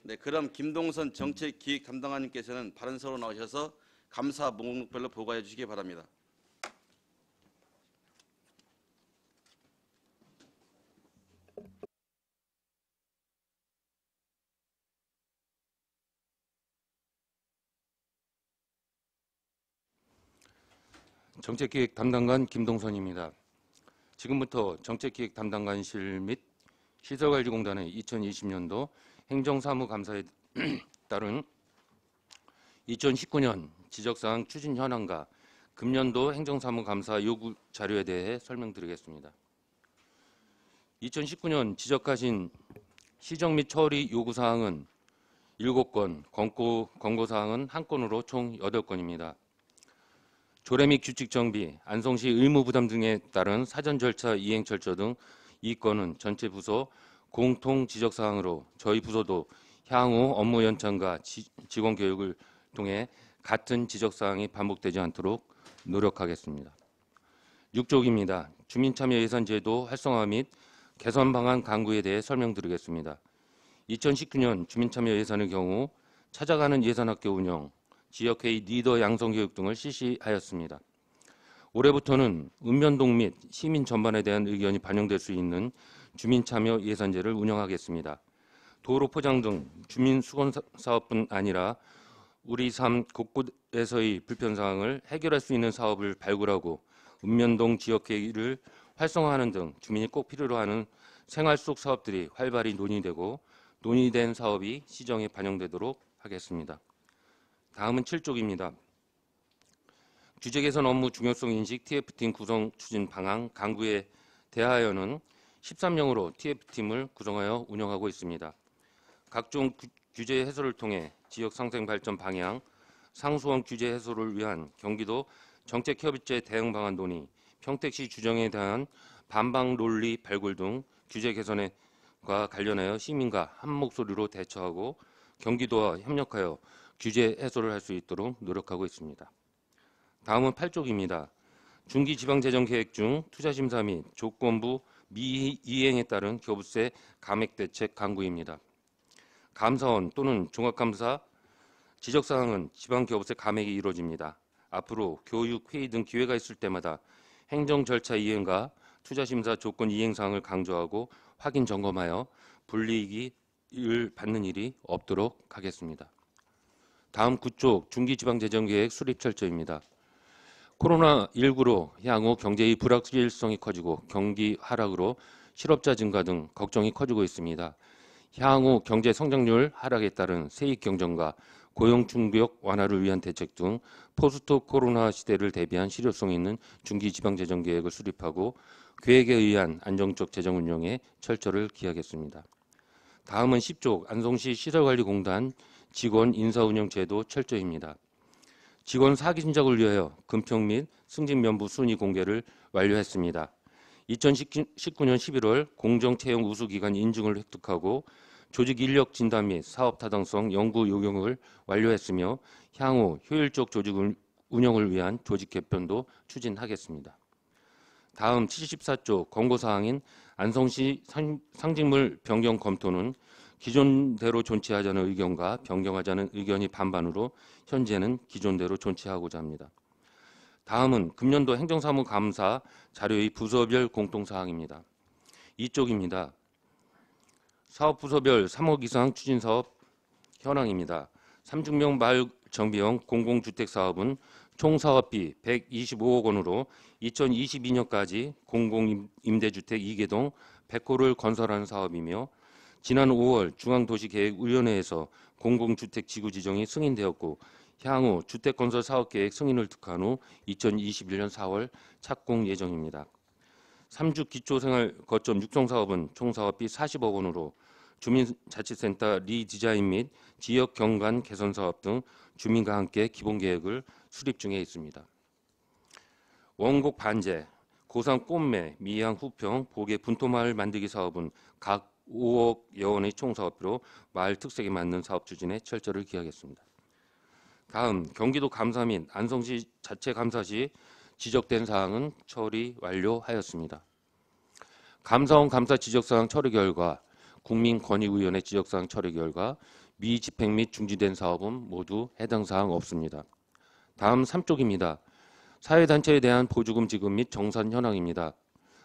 네, 그럼 김동선 정책기획 담당관님께서는 발언서로 나오셔서 감사 목록별로 보고해 주시기 바랍니다. 정책기획 담당관 김동선입니다. 지금부터 정책기획 담당관실 및 시설관리공단의 2020년도 행정사무감사에 따른 2019년 지적사항 추진 현황과 금년도 행정사무감사 요구 자료에 대해 설명드리겠습니다. 2019년 지적하신 시정 및 처리 요구사항은 7건, 권고사항은 1건으로 총 8건입니다. 조례 및 규칙 정비, 안성시 의무 부담 등에 따른 사전 절차 이행 절차 등 2건은 전체 부서 공통 지적 사항으로 저희 부서도 향후 업무 연장과 직원 교육을 통해 같은 지적 사항이 반복되지 않도록 노력하겠습니다. 6쪽입니다. 주민참여 예산 제도 활성화 및 개선 방안 강구에 대해 설명드리겠습니다. 2019년 주민참여 예산의 경우 찾아가는 예산학교 운영, 지역회의 리더 양성 교육 등을 실시하였습니다. 올해부터는 읍면동 및 시민 전반에 대한 의견이 반영될 수 있는 주민참여 예산제를 운영하겠습니다. 도로 포장 등 주민 수건 사업뿐 아니라 우리 삶 곳곳에서의 불편사항을 해결할 수 있는 사업을 발굴하고 읍면동 지역회의를 활성화하는 등 주민이 꼭 필요로 하는 생활 속 사업들이 활발히 논의되고 논의된 사업이 시정에 반영되도록 하겠습니다. 다음은 7쪽입니다. 규제 개선 업무 중요성 인식 TF팀 구성 추진 방안 강구에 대하여는 13명으로 TF팀을 구성하여 운영하고 있습니다. 각종 규제 해소를 통해 지역 상생 발전 방향, 상수원 규제 해소를 위한 경기도 정책협의체 대응 방안 논의, 평택시 규정에 대한 반박 논리 발굴 등 규제 개선과 관련하여 시민과 한 목소리로 대처하고 경기도와 협력하여 규제 해소를 할 수 있도록 노력하고 있습니다. 다음은 8쪽입니다. 중기지방재정계획 중 투자심사 및 조건부 미이행에 따른 교부세 감액 대책 강구입니다. 감사원 또는 종합감사 지적사항은 지방교부세 감액이 이루어집니다. 앞으로 교육, 회의 등 기회가 있을 때마다 행정 절차 이행과 투자심사 조건 이행 사항을 강조하고 확인 점검하여 불이익을 받는 일이 없도록 하겠습니다. 다음 9쪽 중기지방재정계획 수립 철저입니다. 코로나19로 향후 경제의 불확실성이 커지고 경기 하락으로 실업자 증가 등 걱정이 커지고 있습니다. 향후 경제 성장률 하락에 따른 세익 경쟁과 고용 충격 완화를 위한 대책 등 포스트 코로나 시대를 대비한 실효성 있는 중기지방재정계획을 수립하고 계획에 의한 안정적 재정 운영에 철저를 기하겠습니다. 다음은 10쪽 안성시 시설관리공단 직원 인사운영 제도 철저입니다. 직원 사기 진작을 위하여 금평 및 승진 면부 순위 공개를 완료했습니다. 2019년 11월 공정채용 우수기관 인증을 획득하고 조직 인력 진단 및 사업 타당성 연구 요령을 완료했으며 향후 효율적 조직 운영을 위한 조직 개편도 추진하겠습니다. 다음 74조 권고사항인 안성시 상징물 변경 검토는 기존대로 존치하자는 의견과 변경하자는 의견이 반반으로 현재는 기존대로 존치하고자 합니다. 다음은 금년도 행정사무 감사 자료의 부서별 공통사항입니다. 이쪽입니다. 사업부서별 3억 이상 추진사업 현황입니다. 3중명 마을 정비형 공공주택사업은 총 사업비 125억 원으로 2022년까지 공공임대주택 2개동 100호를 건설하는 사업이며 지난 5월 중앙도시계획위원회에서 공공주택 지구 지정이 승인되었고 향후 주택건설 사업계획 승인을 득한 후 2021년 4월 착공 예정입니다. 3주 기초생활 거점 육성사업은 총 사업비 40억 원으로 주민자치센터 리디자인 및 지역 경관 개선 사업 등 주민과 함께 기본계획을 수립 중에 있습니다. 원곡 반제, 고산 꽃매, 미양 후평, 보계 분토마을 만들기 사업은 각 5억 원의 총 사업비로 마을 특색에 맞는 사업 추진에 철저를 기하겠습니다. 다음 경기도 감사 및 안성시 자체 감사 시 지적된 사항은 처리 완료하였습니다. 감사원 감사 지적사항 처리 결과, 국민권익위원회 지적사항 처리 결과, 미집행 및 중지된 사업은 모두 해당 사항 없습니다. 다음 3쪽입니다. 사회단체에 대한 보조금 지급 및 정산 현황입니다.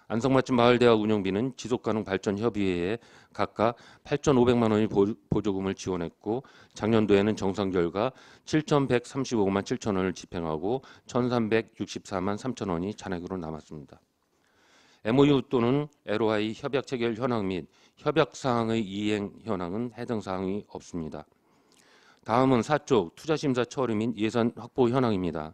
안성맞춤 마을대학 운영비는 지속가능발전협의회에 각각 8,500만 원의 보조금을 지원했고 작년도에는 정산 결과 7,135만 7천 원을 집행하고 1,364만 3천 원이 잔액으로 남았습니다. MOU 또는 LOI 협약 체결 현황 및 협약 사항의 이행 현황은 해당 사항이 없습니다. 다음은 4쪽 투자심사 처리 및 예산 확보 현황입니다.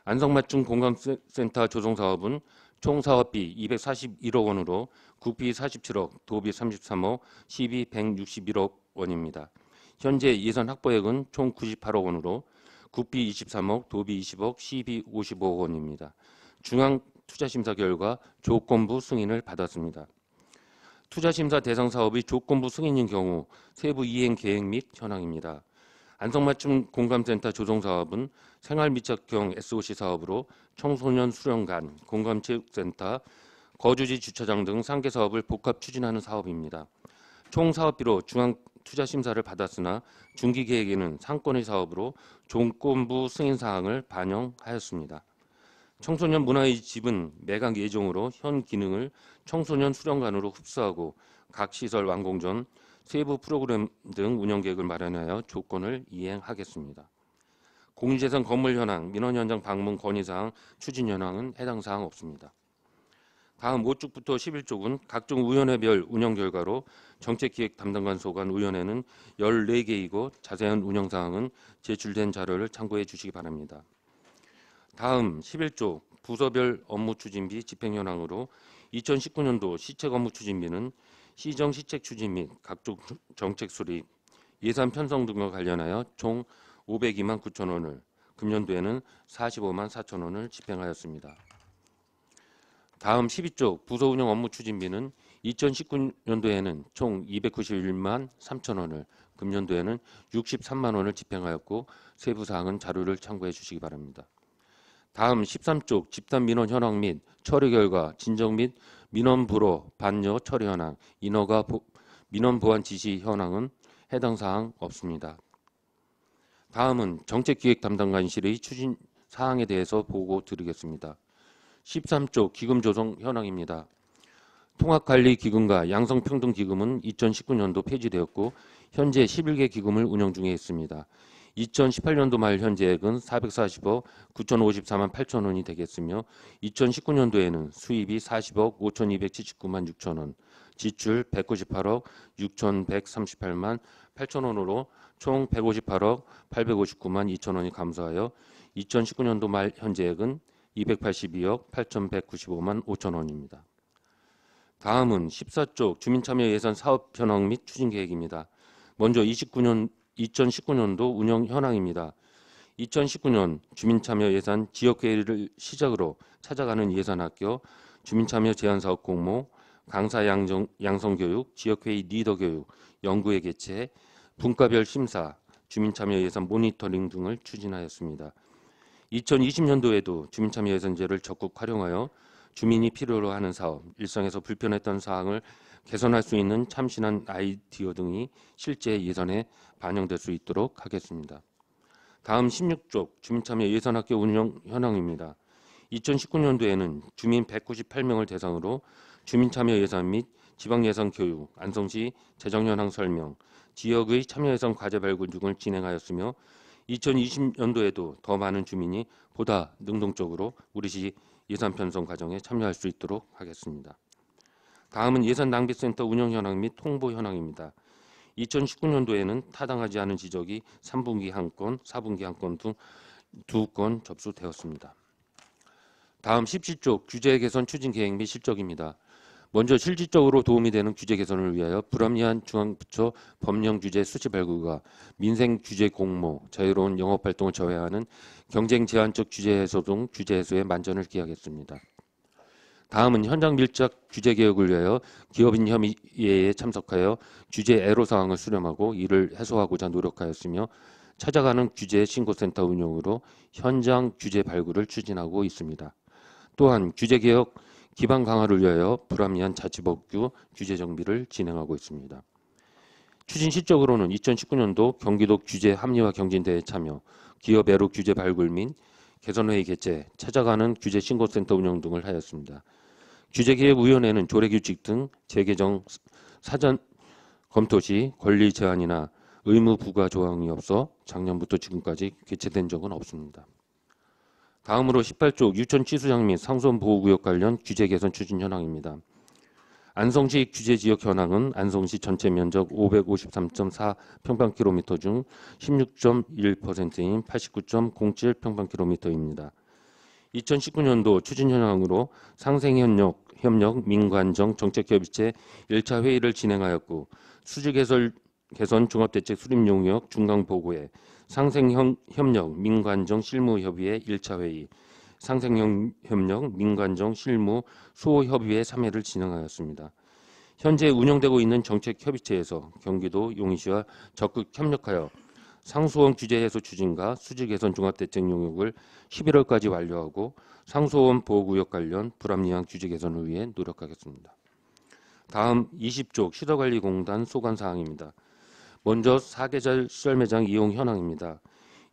안성맞춤 공감센터 조성사업은 총 사업비 241억 원으로 국비 47억, 도비 33억, 시비 161억 원입니다. 현재 예산 확보액은 총 98억 원으로 국비 23억, 도비 20억, 시비 55억 원입니다. 중앙 투자심사 결과 조건부 승인을 받았습니다. 투자심사 대상 사업이 조건부 승인인 경우 세부 이행 계획 및 현황입니다. 안성맞춤 공감센터 조성사업은 생활밀착형 SOC 사업으로 청소년 수련관, 공감체육센터, 거주지 주차장 등 3개 사업을 복합 추진하는 사업입니다. 총 사업비로 중앙투자심사를 받았으나 중기계획에는 상권의 사업으로 조건부 승인 사항을 반영하였습니다. 청소년 문화의 집은 매각 예정으로 현 기능을 청소년 수련관으로 흡수하고 각 시설 완공 전 세부 프로그램 등 운영 계획을 마련하여 조건을 이행하겠습니다. 공유재산 건물 현황, 민원 현장 방문 건의사항, 추진 현황은 해당 사항 없습니다. 다음 5쪽부터 11쪽은 각종 위원회별 운영 결과로 정책기획 담당관 소관 위원회는 14개이고 자세한 운영 사항은 제출된 자료를 참고해 주시기 바랍니다. 다음 11쪽 부서별 업무 추진비 집행 현황으로 2019년도 시책 업무 추진비는 시정 시책 추진 및 각종 정책 수립, 예산 편성 등과 관련하여 총 502만 9천 원을, 금년도에는 45만 4천 원을 집행하였습니다. 다음 12쪽 부서 운영 업무 추진비는 2019년도에는 총 291만 3천 원을, 금년도에는 63만 원을 집행하였고 세부 사항은 자료를 참고해 주시기 바랍니다. 다음 13쪽 집단 민원 현황 및 처리 결과, 진정 및 민원 불허, 반려 처리 현황, 인허가 민원 보완 지시 현황은 해당 사항 없습니다. 다음은 정책기획 담당관실의 추진 사항에 대해서 보고 드리겠습니다. 13쪽 기금 조성 현황입니다. 통합관리기금과 양성평등기금은 2019년도 폐지되었고 현재 11개 기금을 운영 중에 있습니다. 2018년도 말 현재액은 440억 9,054만 8천 원이 되겠으며 2019년도에는 수입이 40억 5,279만 6천 원, 지출 198억 6,138만 8천 원으로 총 158억 859만 2천 원이 감소하여 2019년도 말 현재액은 282억 8,195만 5천 원입니다. 다음은 14쪽 주민참여 예산 사업 현황 및 추진 계획입니다. 먼저 2019년도 운영 현황입니다. 2019년 주민참여 예산 지역회의를 시작으로 찾아가는 예산학교, 주민참여 제한사업 공모, 강사 양성교육, 지역회의 리더교육, 연구회 개최, 분과별 심사, 주민참여 예산 모니터링 등을 추진하였습니다. 2020년도에도 주민참여 예산제를 적극 활용하여 주민이 필요로 하는 사업, 일상에서 불편했던 사항을 개선할 수 있는 참신한 아이디어 등이 실제 예산에 반영될 수 있도록 하겠습니다. 다음 16쪽 주민참여 예산학교 운영 현황입니다. 2019년도에는 주민 198명을 대상으로 주민참여 예산 및 지방예산 교육, 안성시 재정현황 설명, 지역의 참여예산 과제 발굴 등을 진행하였으며 2020년도에도 더 많은 주민이 보다 능동적으로 우리시 예산 편성 과정에 참여할 수 있도록 하겠습니다. 다음은 예산낭비센터 운영 현황 및 홍보 현황입니다. 2019년도에는 타당하지 않은 지적이 3분기 1건, 4분기 1건 등 2건 접수되었습니다. 다음 17쪽 규제 개선 추진 계획 및 실적입니다. 먼저 실질적으로 도움이 되는 규제 개선을 위하여 불합리한 중앙부처 법령 규제 수치 발굴과 민생 규제 공모, 자유로운 영업 활동을 저해하는 경쟁 제한적 규제 해소 등 규제 해소에 만전을 기하겠습니다. 다음은 현장 밀착 규제 개혁을 위하여 기업인 협의회에 참석하여 규제 애로 사항을 수렴하고 이를 해소하고자 노력하였으며 찾아가는 규제 신고센터 운영으로 현장 규제 발굴을 추진하고 있습니다. 또한 규제 개혁 기반 강화를 위하여 불합리한 자치법규 규제 정비를 진행하고 있습니다. 추진 실적으로는 2019년도 경기도 규제 합리화 경진대회 참여, 기업 애록 규제 발굴 및 개선회의 개최, 찾아가는 규제 신고센터 운영 등을 하였습니다. 규제기획위원회는 조례규칙 등 재개정 사전 검토 시 권리 제한이나 의무 부과 조항이 없어 작년부터 지금까지 개최된 적은 없습니다. 다음으로 18조 유천 취수장 및 상수원 보호구역 관련 규제 개선 추진 현황입니다. 안성시 규제지역 현황은 안성시 전체 면적 553.4평방킬로미터 중 16.1%인 89.07평방킬로미터입니다. 2019년도 추진 현황으로 상생협력 민관정 정책협의체 1차 회의를 진행하였고 수질개선 종합대책 수립 용역 중간보고회, 상생협력 민관정 실무협의회 1차 회의, 상생협력 민관정 실무 수호협의회 3회를 진행하였습니다. 현재 운영되고 있는 정책협의체에서 경기도 용인시와 적극 협력하여 상수원 규제 해소 추진과 수질 개선 종합대책 용역을 11월까지 완료하고 상수원 보호구역 관련 불합리한 규제 개선을 위해 노력하겠습니다. 다음 20조 시설관리공단 소관사항입니다. 먼저 사계절 썰매장 이용 현황입니다.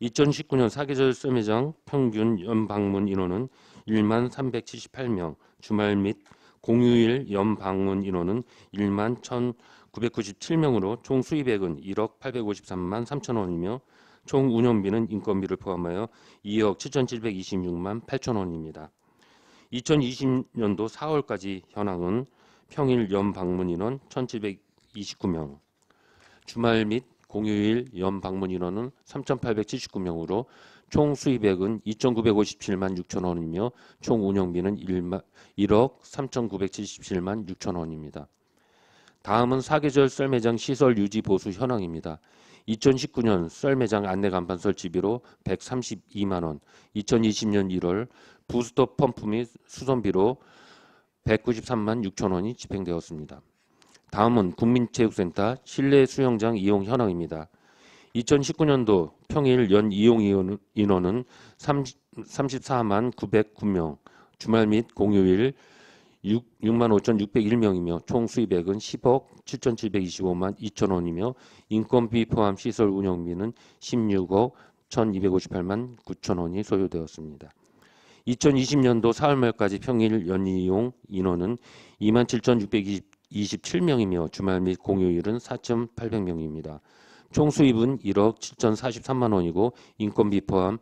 2019년 사계절 썰매장 평균 연방문 인원은 1만 378명, 주말 및 공휴일 연방문 인원은 1만 1,997명으로 총 수입액은 1억 853만 3천 원이며 총 운영비는 인건비를 포함하여 2억 7,726만 8천 원입니다. 2020년도 4월까지 현황은 평일 연방문 인원 1,729명, 주말 및 공휴일 연방문 인원은 3,879명으로 총 수입액은 2,957만 6천 원이며 총 운영비는 1억 3,977만 6천 원입니다. 다음은 사계절 썰매장 시설 유지 보수 현황입니다. 2019년 썰매장 안내 간판 설치비로 132만 원, 2020년 1월 부스터 펌프 및 수선비로 193만 6천 원이 집행되었습니다. 다음은 국민체육센터 실내 수영장 이용 현황입니다. 2019년도 평일 연 이용 인원은 34만 909명, 주말 및 공휴일 6만 5,601명이며 총 수입액은 10억 7,725만 2천 원이며 인건비 포함 시설 운영비는 16억 1,258만 9천 원이 소요되었습니다. 2020년도 4월 말까지 평일 연이용 인원은 2만 7,627명이며 주말 및 공휴일은 4,800명입니다. 총 수입은 1억 7,043만 원이고 인건비 포함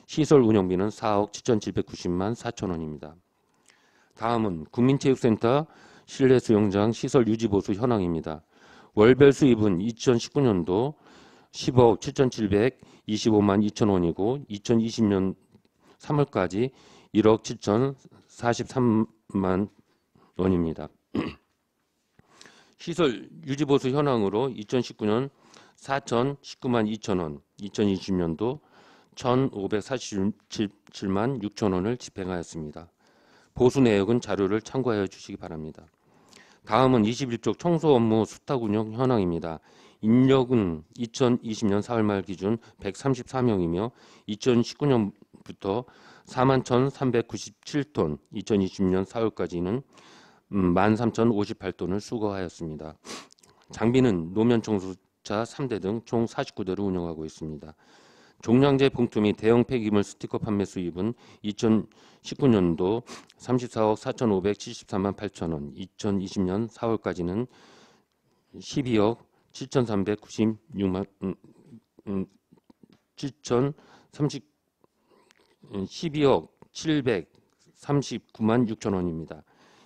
시설 운영비는 4억 7,790만 4천 원입니다. 다음은 국민체육센터 실내 수영장 시설 유지 보수 현황입니다. 월별 수입은 2019년도 10억 7,725만 2천 원이고 2020년 3월까지 1억 7,043만 원입니다. 시설 유지 보수 현황으로 2019년 4,019만 2천 원, 2020년도 1,547만 6천 원을 집행하였습니다. 보수 내역은 자료를 참고하여 주시기 바랍니다. 다음은 21쪽 청소 업무 수탁 운영 현황입니다. 인력은 2020년 4월 말 기준 134명이며 2019년부터 4만 1,397톤, 2020년 4월까지는 13,058톤을 수거하였습니다. 장비는 노면 청소차 3대 등 총 49대를 운영하고 있습니다. 종량제 봉투 및 대형 폐기물 스티커 판매 수입은 2019년도 34억 4,574만 8천 원, 2020년 4월까지는 12억 7,396만 12억 739만 6천 원입니다.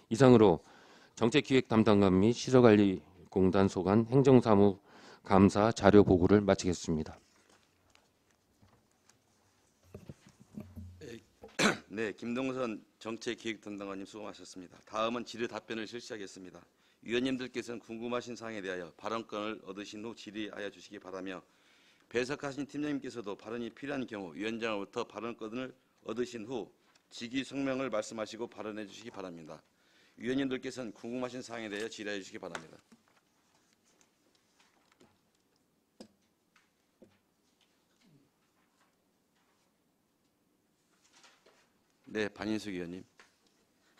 이상으로 정책기획 담당관 및 시설관리공단 소관 행정사무 감사 자료 보고를 마치겠습니다. 네, 김동선 정책기획담당관님 수고 많으셨습니다. 다음은 질의 답변을 실시하겠습니다. 위원님들께서는 궁금하신 사항에 대하여 발언권을 얻으신 후 질의하여 주시기 바라며 배석하신 팀장님께서도 발언이 필요한 경우 위원장으로부터 발언권을 얻으신 후 직위 성명을 말씀하시고 발언해 주시기 바랍니다. 위원님들께서는 궁금하신 사항에 대하여 질의해 주시기 바랍니다. 네, 반인숙 위원님.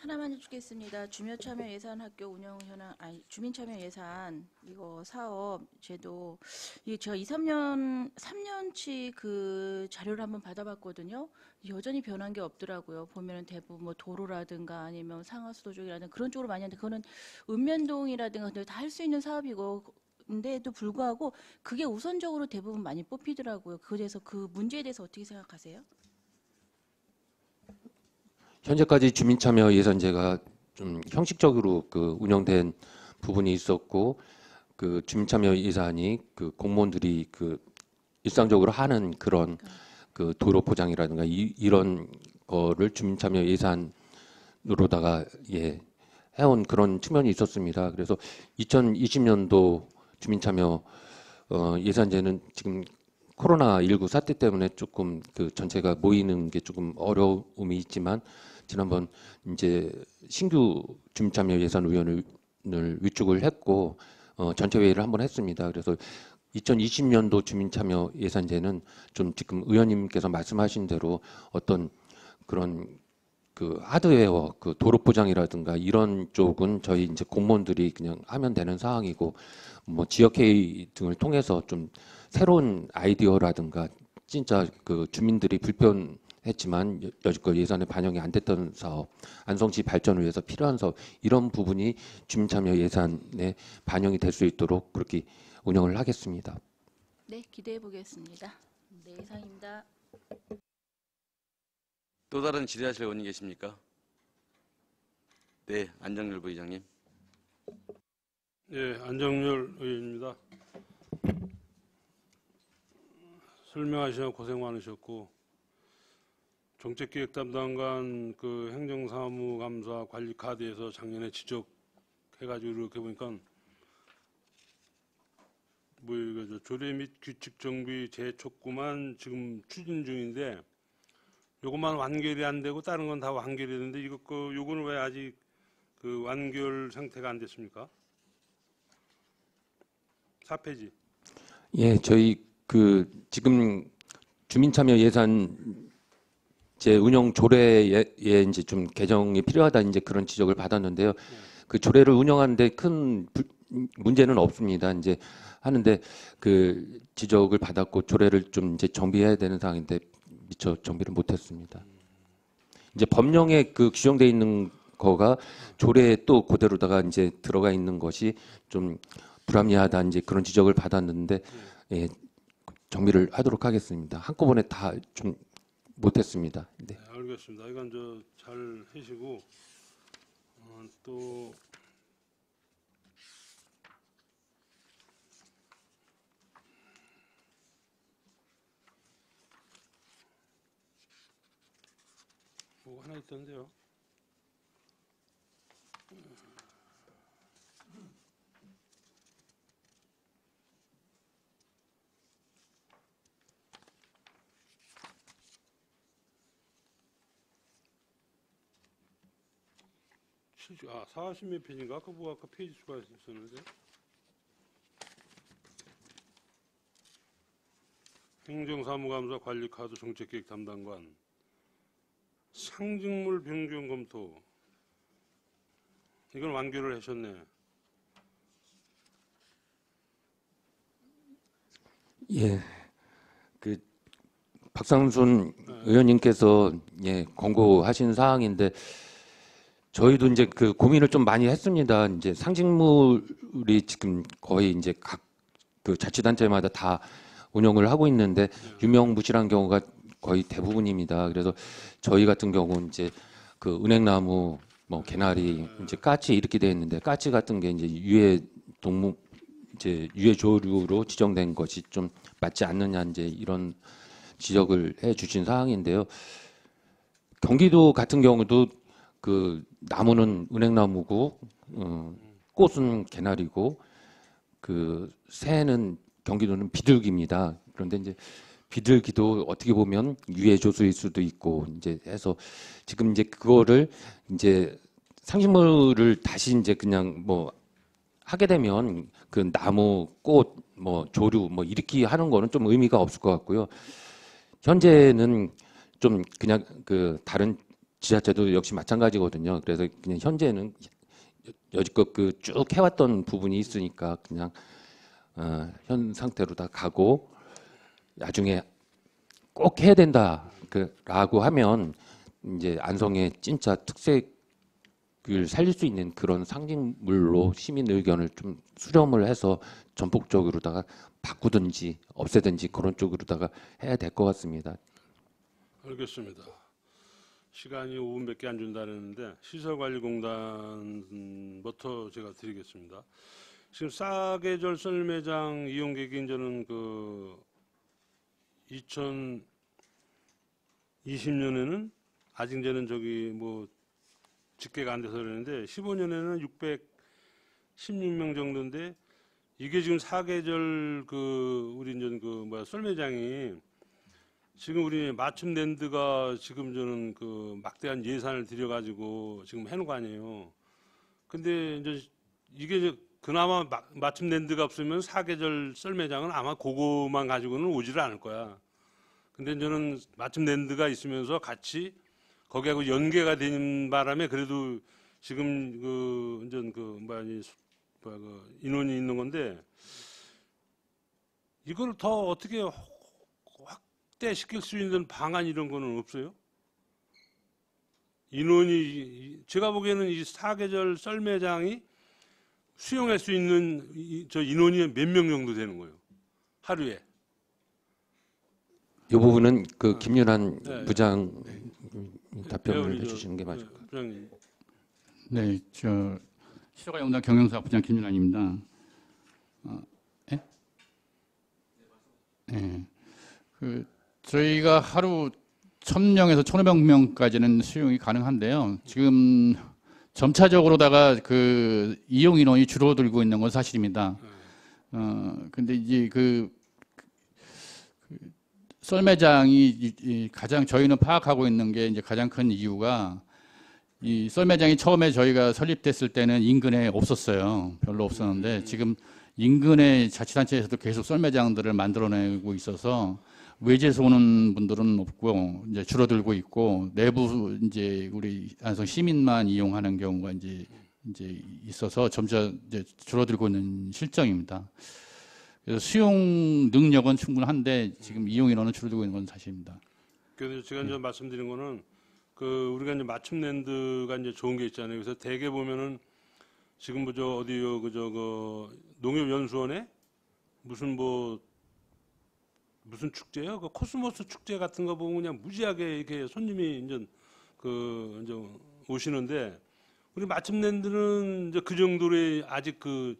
하나만 해주겠습니다. 주민참여 예산 학교 운영 현황, 주민참여 예산 이거 사업 제도 이게 제가 3년치 그 자료를 한번 받아봤거든요. 여전히 변한 게 없더라고요. 보면은 대부분 뭐 도로라든가 아니면 상하수도족이라든가 그런 쪽으로 많이 하는데 그거는 읍면동이라든가 다 할 수 있는 사업이고. 인데도 불구하고 그게 우선적으로 대부분 많이 뽑히더라고요. 그래서 그 문제에 대해서 어떻게 생각하세요? 현재까지 주민참여 예산제가 좀 형식적으로 그 운영된 부분이 있었고, 그 주민참여 예산이 그 공무원들이 그 일상적으로 하는 그런 그 도로 포장이라든가 이런 거를 주민참여 예산으로다가 해온 그런 측면이 있었습니다. 그래서 2020년도 주민참여 예산제는 지금 코로나19 사태 때문에 조금 그 전체가 모이는 게 조금 어려움이 있지만, 지난번 이제 신규 주민참여 예산위원을 위촉을 했고 전체 회의를 한번 했습니다. 그래서 2020년도 주민참여 예산제는 좀 지금 의원님께서 말씀하신 대로 어떤 그런 그 하드웨어, 그 도로 포장이라든가 이런 쪽은 저희 이제 공무원들이 그냥 하면 되는 사항이고, 뭐 지역회의 등을 통해서 좀 새로운 아이디어라든가 진짜 그 주민들이 불편했지만 여지껏 예산에 반영이 안 됐던 사업, 안성시 발전을 위해서 필요한 사업, 이런 부분이 주민참여 예산에 반영이 될 수 있도록 그렇게 운영을 하겠습니다. 네, 기대해 보겠습니다. 네, 이상입니다. 또 다른 질의하실 의원님 계십니까? 네, 안정열 부의장님. 예, 안정열 의원입니다. 설명하시느라 고생 많으셨고, 정책기획 담당관 그 행정사무감사 관리 카드에서 작년에 지적해가지고 이렇게 보니까 뭐 이거 조례 및 규칙 정비 재촉구만 지금 추진 중인데, 요것만 완결이 안 되고 다른 건 다 완결이 됐는데 요거는 왜 아직 그 완결 상태가 안 됐습니까? 4페이지. 예, 저희 그 지금 주민참여 예산 제 운영 조례에 이제 좀 개정이 필요하다 이제 그런 지적을 받았는데요. 그 조례를 운영하는데 큰 문제는 없습니다. 이제 하는데 그 지적을 받았고 조례를 좀 이제 정비해야 되는 상황인데 미처 정비를 못했습니다. 이제 법령에 그 규정돼 있는 거가 조례에 또 그대로다가 이제 들어가 있는 것이 좀 불합리하다 이제 그런 지적을 받았는데 예, 정비를 하도록 하겠습니다. 한꺼번에 다 좀 못했습니다. 네. 네, 알겠습니다. 이건 잘 하시고 또 뭐 하나 있던데요. 아, 40몇 페이지인가? 아까 페이지 수가 있었는데. 행정사무감사 관리카드 정책기획 담당관 상징물 변경 검토 이건 완결을 하셨네. 예, 그 박상순 의원님께서 예 권고하신 사항인데 저희도 이제 그 고민을 좀 많이 했습니다. 이제 상징물이 지금 거의 이제 각 그 자치단체마다 다 운영을 하고 있는데 유명무실한 경우가 거의 대부분입니다. 그래서 저희 같은 경우는 이제 그 은행나무, 뭐 개나리, 이제 까치 이렇게 되어 있는데 까치 같은 게 이제 유해 동물 이제 유해 조류로 지정된 것이 좀 맞지 않느냐 이제 이런 지적을 해 주신 사항인데요. 경기도 같은 경우도 그 나무는 은행나무고 꽃은 개나리고 그 새는 경기도는 비둘기입니다. 그런데 이제 비둘기도 어떻게 보면 유해 조수일 수도 있고 이제 해서 지금 이제 그거를 이제 상식물을 다시 이제 그냥 뭐 하게 되면 그 나무, 꽃, 뭐 조류 뭐 이렇게 하는 거는 좀 의미가 없을 것 같고요. 현재는 좀 그냥 그 다른 지자체도 역시 마찬가지거든요. 그래서 그냥 현재는 여지껏 그 쭉 해왔던 부분이 있으니까 그냥 현 상태로 다 가고 나중에 꼭 해야 된다라고 하면 이제 안성의 진짜 특색을 살릴 수 있는 그런 상징물로 시민 의견을 좀 수렴을 해서 전폭적으로다가 바꾸든지 없애든지 그런 쪽으로다가 해야 될 것 같습니다. 알겠습니다. 시간이 5분밖에 안 준다는데 시설관리공단부터 제가 드리겠습니다. 지금 싸계절 썰매장 이용객이 이제는 그 2020년에는 아직 이제는 저기 뭐 집계가 안 돼서 그러는데 15년에는 616명 정도인데 이게 지금 사계절 그 우리 이제 그 뭐야 썰매장이 지금 우리 맞춤랜드가 지금 저는 그 막대한 예산을 들여가지고 지금 해놓은 거 아니에요. 근데 이제 이게 이제 그나마 맞춤랜드가 없으면 사계절 썰매장은 아마 그거만 가지고는 오지를 않을 거야. 근데 저는 맞춤랜드가 있으면서 같이 거기하고 연계가 되는 바람에 그래도 지금 그 이제 그 그 인원이 있는 건데 이걸 더 어떻게 확대시킬 수 있는 방안 이런 거는 없어요? 인원이 제가 보기에는 이 사계절 썰매장이 수용할 수 있는 저 인원이 몇 명 정도 되는 거예요? 하루에. 이 부분은 그 김윤환 네. 부장 답변을 우리 해주시는 게 맞을 것 같아요. 부장님. 네, 저 시설관리공단 경영사 부장 김윤환입니다. 예? 네. 그 저희가 하루 1,000명에서 1,500명까지는 수용이 가능한데요. 지금 점차적으로다가 그 이용 인원이 줄어들고 있는 건 사실입니다. 근데 이제 그 썰매장이 가장 저희는 파악하고 있는 게 이제 가장 큰 이유가 이 썰매장이 처음에 저희가 설립됐을 때는 인근에 없었어요. 별로 없었는데 지금 인근의 자치단체에서도 계속 썰매장들을 만들어내고 있어서 외지에서 오는 분들은 없고 이제 줄어들고 있고 내부 이제 우리 안성 시민만 이용하는 경우가 이제 있어서 점차 이제 줄어들고 있는 실정입니다. 그래서 수용 능력은 충분한데 지금 이용 인원은 줄어들고 있는 건 사실입니다. 그래서 제가 이제 말씀드린 거는 그 우리가 이제 맞춤랜드가 이제 좋은 게 있잖아요. 그래서 대개 보면은 지금 뭐저 어디요 그 농협연수원에 무슨 무슨 축제요? 그 코스모스 축제 같은 거 보면 그냥 무지하게 이렇게 손님이 이제 이제 오시는데 우리 맞춤랜드는 이제 그 정도로 아직 그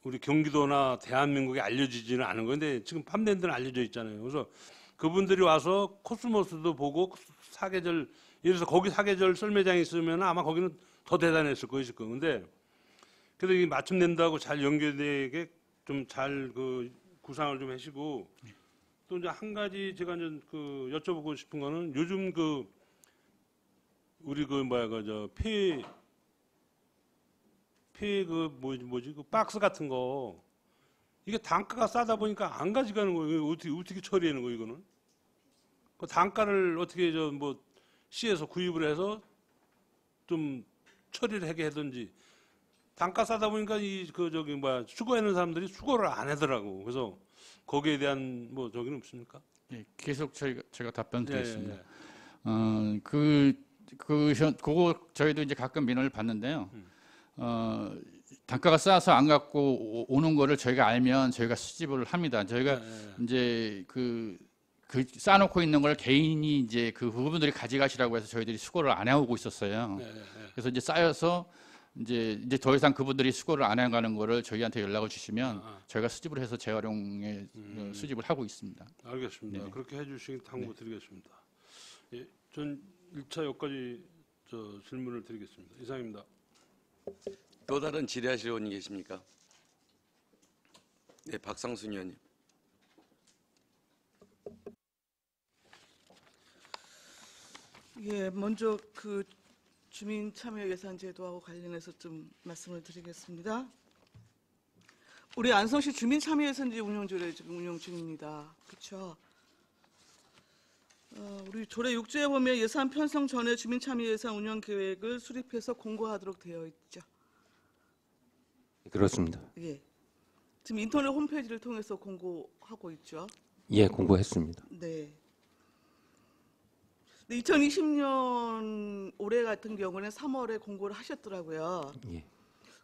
우리 경기도나 대한민국에 알려지지는 않은 건데 지금 팜랜드는 알려져 있잖아요. 그래서 그분들이 와서 코스모스도 보고 사계절 예를 들어서 거기 사계절 썰매장이 있으면 아마 거기는 더 대단했을 거예요. 근데 그래도 이 맞춤랜드하고 잘 연결되게 좀 잘 그 구상을 좀 하시고 또 이제 한 가지 제가 이제 그 여쭤보고 싶은 거는 요즘 그 우리 그 그 박스 같은 거 이게 단가가 싸다 보니까 안 가져가는 거예요. 어떻게 처리하는 거예요, 이거는? 그 단가를 어떻게 시에서 구입을 해서 좀 처리를 하게 하든지 단가 싸다 보니까 수거하는 사람들이 수거를 안 하더라고. 그래서 거기에 대한 저기는 없습니까? 예, 계속 제가 답변 드리겠습니다. 예. 그거 저희도 이제 가끔 민원을 받는데요. 단가가 싸서 안 갖고 오는 거를 저희가 알면 저희가 수집을 합니다. 저희가 이제 그 쌓아놓고 있는 걸 개인이 이제 그 부분들이 가져가시라고 해서 저희들이 수거를 안 해오고 있었어요. 그래서 이제 쌓여서 이제 더 이상 그분들이 수거를 안 해가는 거를 저희한테 연락을 주시면 저희가 수집을 해서 재활용에 수집을 하고 있습니다. 알겠습니다. 네. 그렇게 해주시기 당부드리겠습니다. 예, 전 1차 여기까지 질문을 드리겠습니다. 이상입니다. 또 다른 질의하실 의원님 계십니까? 네, 박상순 의원님. 예, 먼저 그 주민 참여 예산 제도하고 관련해서 좀 말씀을 드리겠습니다. 우리 안성시 주민 참여 예산제 운영조례 지금 운영 중입니다. 그렇죠? 우리 조례 6조에 보면 예산 편성 전에 주민참여 예산 운영 계획을 수립해서 공고하도록 되어 있죠. 그렇습니다. 예. 지금 인터넷 홈페이지를 통해서 공고하고 있죠. 예, 공고했습니다. 네. 2020년 올해 같은 경우는 3월에 공고를 하셨더라고요. 예.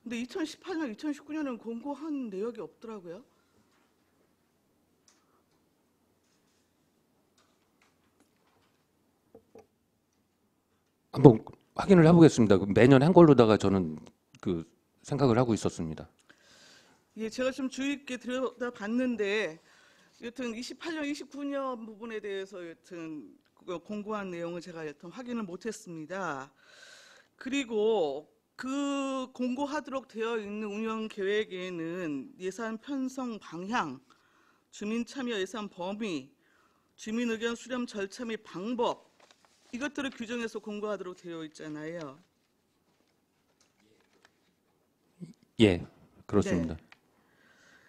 근데 2018년, 2019년은 공고한 내역이 없더라고요. 한번 확인을 해보겠습니다. 매년 한 걸로다가 저는 그 생각을 하고 있었습니다. 예, 제가 좀 주의 있게 들여다봤는데 여튼 28년, 29년 부분에 대해서 여튼 공고한 내용을 제가 여튼 확인을 못했습니다. 그리고 그 공고하도록 되어 있는 운영 계획에는 예산 편성 방향, 주민 참여 예산 범위, 주민 의견 수렴 절차 및 방법 이것들을 규정해서 공고하도록 되어 있잖아요. 예, 그렇습니다. 네.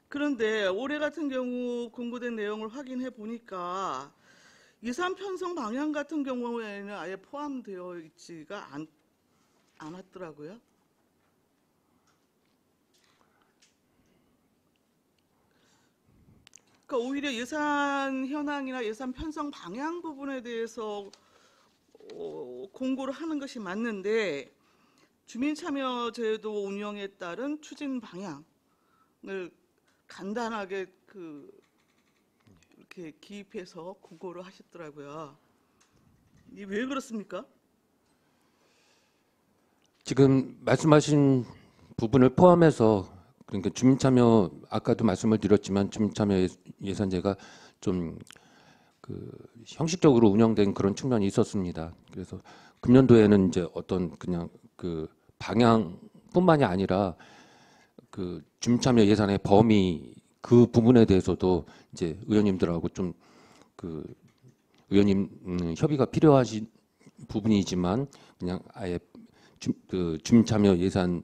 그런데 올해 같은 경우 공고된 내용을 확인해 보니까 예산 편성 방향 같은 경우에는 아예 포함되어 있지가 않았더라고요. 그러니까 오히려 예산 현황이나 예산 편성 방향 부분에 대해서 공고를 하는 것이 맞는데 주민참여제도 운영에 따른 추진 방향을 간단하게 이렇게 기입해서 공고를 하셨더라고요. 이게 왜 그렇습니까? 지금 말씀하신 부분을 포함해서 그러니까 주민참여 아까도 말씀을 드렸지만 주민참여 예산제가 좀 그 형식적으로 운영된 그런 측면이 있었습니다. 그래서 금년도에는 이제 어떤 그냥 그 방향뿐만이 아니라 그 주민참여 예산의 범위 그 부분에 대해서도 이제 의원님들하고 좀 그 의원님 협의가 필요하신 부분이지만 그냥 아예 그 주민참여 예산을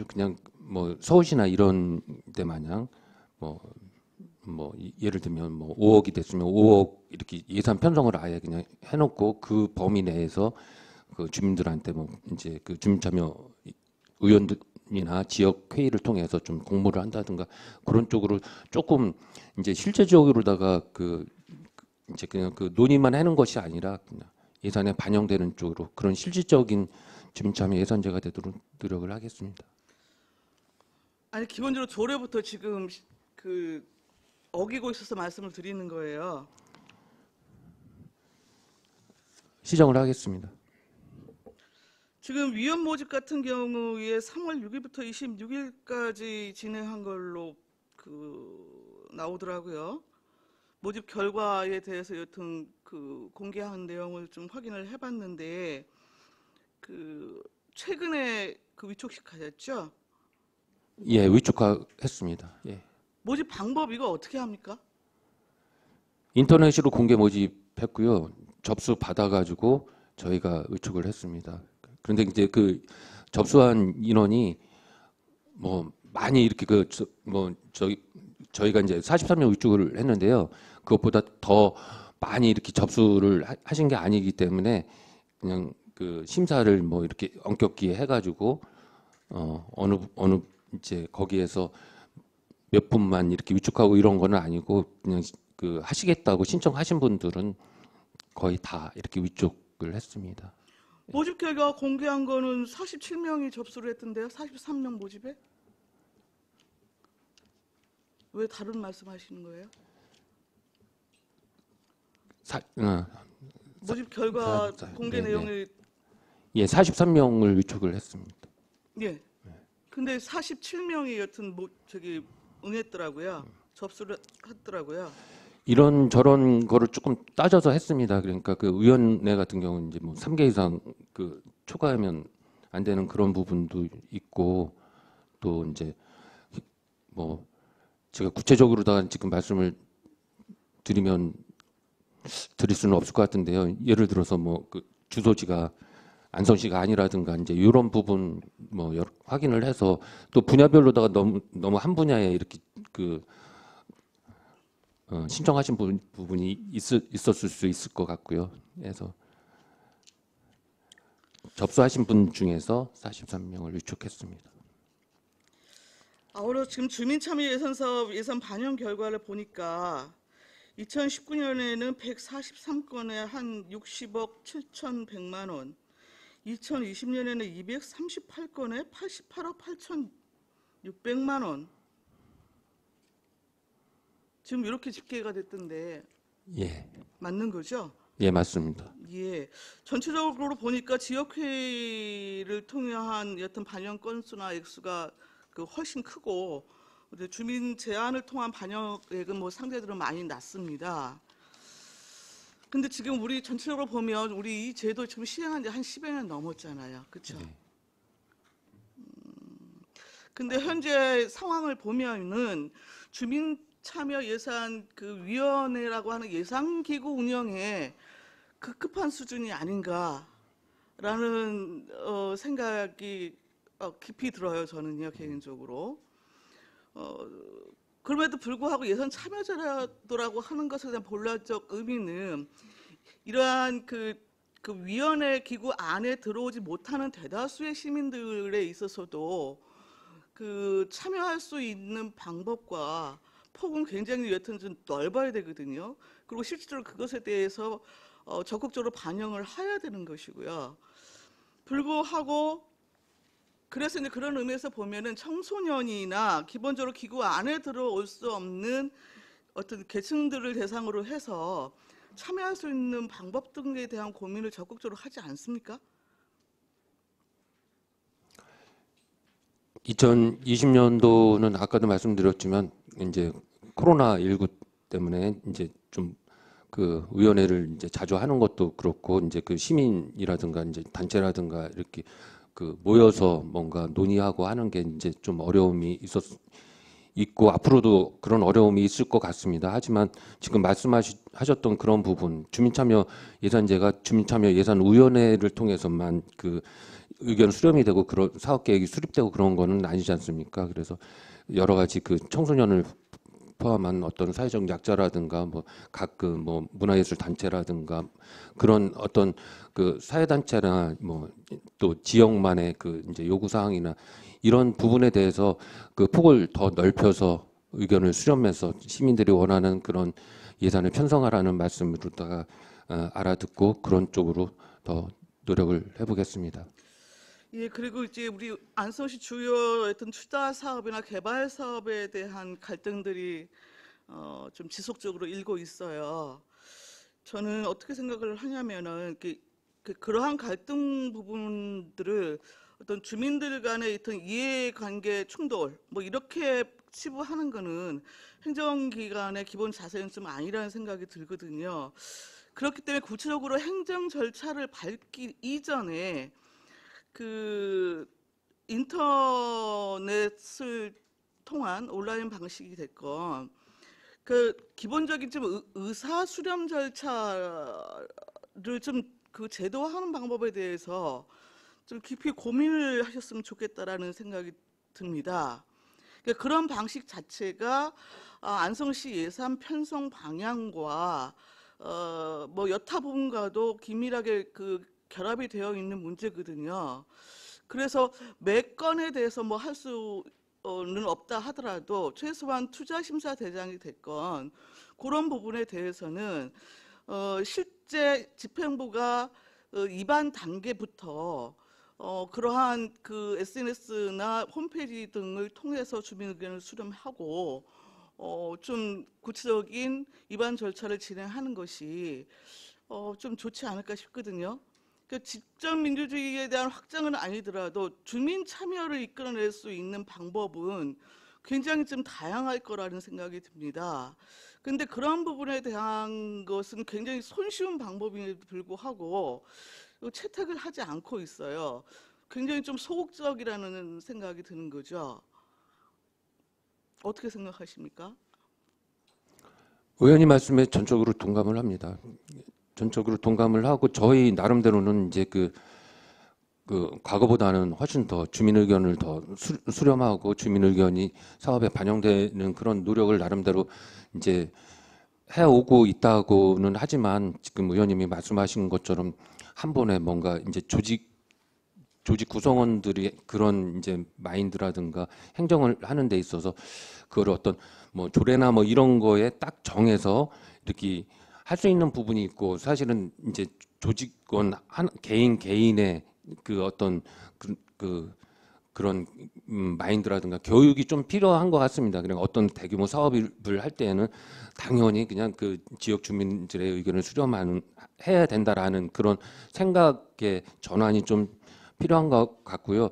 그냥 뭐 서울시나 이런 데 마냥 뭐 예를 들면 뭐 5억이 됐으면 5억 이렇게 예산 편성을 아예 그냥 해놓고 그 범위 내에서 그 주민들한테 뭐 이제 그 주민참여 의원들이나 지역 회의를 통해서 좀 공모를 한다든가 그런 쪽으로 조금 이제 실제적으로다가 그 이제 그냥 그 논의만 하는 것이 아니라 그냥 예산에 반영되는 쪽으로 그런 실질적인 주민참여 예산제가 되도록 노력을 하겠습니다. 아니 기본적으로 조례부터 지금 어기고 있어서 말씀을 드리는 거예요. 시정을 하겠습니다. 지금 위원 모집 같은 경우에 3월 6일부터 26일까지 진행한 걸로 나오더라고요. 모집 결과에 대해서 여튼 공개한 내용을 좀 확인을 해봤는데 최근에 위촉식하셨죠? 예, 위촉했습니다. 예. 모집 방법 이거 어떻게 합니까? 인터넷으로 공개 모집했고요. 접수 받아가지고 저희가 위촉을 했습니다. 그런데 이제 그 접수한 인원이 뭐 많이 이렇게 저희가 이제 43명 위촉을 했는데요. 그것보다 더 많이 이렇게 접수를 하신 게 아니기 때문에 그냥 그 심사를 뭐 이렇게 엄격히 해가지고 어느 이제 거기에서 몇 분만 이렇게 위촉하고 이런 거는 아니고 그냥 그 하시겠다고 신청하신 분들은 거의 다 이렇게 위촉을 했습니다. 모집 결과 공개한 거는 47명이 접수를 했던데요. 43명 모집에? 왜 다른 말씀하시는 거예요? 모집 결과 공개 네, 내용이 예, 43명을 위촉을 했습니다. 예. 근데 47명이 여튼 응했더라고요. 접수를 했더라고요. 이런 저런 거를 조금 따져서 했습니다. 그러니까 그 의원회 같은 경우는 이제 뭐 3개 이상 초과하면 안 되는 그런 부분도 있고 또 이제 뭐 제가 구체적으로다가 지금 말씀을 드릴 수는 없을 것 같은데요. 예를 들어서 뭐 그 주소지가 안성시가 아니라든가 이제 이런 부분 뭐 확인을 해서 또 분야별로다가 너무 한 분야에 이렇게 신청하신 부분이 있었을 수 있을 것 같고요. 그래서 접수하신 분 중에서 43명을 위촉했습니다. 아울러 지금 주민참여 예산 사업 예산 반영 결과를 보니까 2019년에는 143건에 한 60억 7,100만 원, 2020년에는 238건에 88억 8,600만 원. 지금 이렇게 집계가 됐던데 예, 맞는 거죠? 예 맞습니다. 예. 전체적으로 보니까 지역회의를 통한 여튼 반영 건수나 액수가 훨씬 크고 주민 제안을 통한 반영액은 뭐 상대들은 많이 낮습니다. 근데 지금 우리 전체적으로 보면 우리 이 제도 지금 시행한 지 한 10여 년 넘었잖아요. 그렇죠? 네. 근데 현재 상황을 보면은 주민 참여 예산 위원회라고 하는 예산기구 운영에 급급한 수준이 아닌가라는 생각이 깊이 들어요. 저는요, 개인적으로. 그럼에도 불구하고 예산 참여제도라고 하는 것에 대한 본질적 의미는 이러한 그 위원회 기구 안에 들어오지 못하는 대다수의 시민들에 있어서도 참여할 수 있는 방법과 폭은 굉장히 여튼 좀 넓어야 되거든요. 그리고 실제로 그것에 대해서 적극적으로 반영을 해야 되는 것이고요. 불구하고 그래서 이제 그런 의미에서 보면은 청소년이나 기본적으로 기구 안에 들어올 수 없는 어떤 계층들을 대상으로 해서 참여할 수 있는 방법 등에 대한 고민을 적극적으로 하지 않습니까? 2020년도는 아까도 말씀드렸지만 이제 코로나19 때문에 이제 좀 위원회를 이제 자주 하는 것도 그렇고 이제 시민이라든가 이제 단체라든가 이렇게 모여서 뭔가 논의하고 하는 게 이제 좀 어려움이 있고 앞으로도 그런 어려움이 있을 것 같습니다. 하지만 지금 말씀하셨던 그런 부분 주민참여 예산제가 주민참여 예산위원회를 통해서만 의견 수렴이 되고 그런 사업 계획이 수립되고 그런 거는 아니지 않습니까? 그래서 여러 가지 청소년을 포함한 어떤 사회적 약자라든가 각 문화예술 단체라든가 그런 어떤 사회 단체나 또 지역만의 이제 요구 사항이나 이런 부분에 대해서 폭을 더 넓혀서 의견을 수렴해서 시민들이 원하는 그런 예산을 편성하라는 말씀으로다가 알아듣고 그런 쪽으로 더 노력을 해보겠습니다. 예, 그리고 이제 우리 안성시 주요 어떤 투자 사업이나 개발 사업에 대한 갈등들이 좀 지속적으로 일고 있어요. 저는 어떻게 생각을 하냐면은 그러한 갈등 부분들을 어떤 주민들 간의 어떤 이해관계 충돌 이렇게 치부하는 거는 행정기관의 기본 자세는 좀 아니라는 생각이 들거든요. 그렇기 때문에 구체적으로 행정 절차를 밟기 이전에 인터넷을 통한 온라인 방식이 됐건 기본적인 좀 의사 수렴 절차를 좀 제도화하는 방법에 대해서 좀 깊이 고민을 하셨으면 좋겠다라는 생각이 듭니다. 그런 방식 자체가 안성시 예산 편성 방향과 여타 부분과도 긴밀하게 결합이 되어 있는 문제거든요. 그래서 매 건에 대해서 할 수는 없다 하더라도 최소한 투자심사 대상이 됐건 그런 부분에 대해서는 실제 집행부가 입안 단계부터 그러한 SNS나 홈페이지 등을 통해서 주민 의견을 수렴하고 좀 구체적인 입안 절차를 진행하는 것이 좀 좋지 않을까 싶거든요. 직접 민주주의에 대한 확장은 아니더라도 주민 참여를 이끌어낼 수 있는 방법은 굉장히 좀 다양할 거라는 생각이 듭니다. 근데 그런 부분에 대한 것은 굉장히 손쉬운 방법임에도 불구하고 채택을 하지 않고 있어요. 굉장히 좀 소극적이라는 생각이 드는 거죠. 어떻게 생각하십니까? 의원님 말씀에 전적으로 동감을 합니다. 전적으로 동감을 하고 저희 나름대로는 이제 과거보다는 훨씬 더 주민 의견을 더 수렴하고 주민 의견이 사업에 반영되는 그런 노력을 나름대로 이제 해오고 있다고는 하지만 지금 의원님이 말씀하신 것처럼 한 번에 뭔가 이제 조직 구성원들이 그런 이제 마인드라든가 행정을 하는 데 있어서 그걸 어떤 뭐 조례나 뭐 이런 거에 딱 정해서 이렇게 할 수 있는 부분이 있고, 사실은 이제 조직원 한 개인의 그 어떤 그런 마인드라든가 교육이 좀 필요한 것 같습니다. 그냥 어떤 대규모 사업을 할 때에는 당연히 그냥 그 지역 주민들의 의견을 수렴해야 된다라는 그런 생각의 전환이 좀 필요한 것 같고요.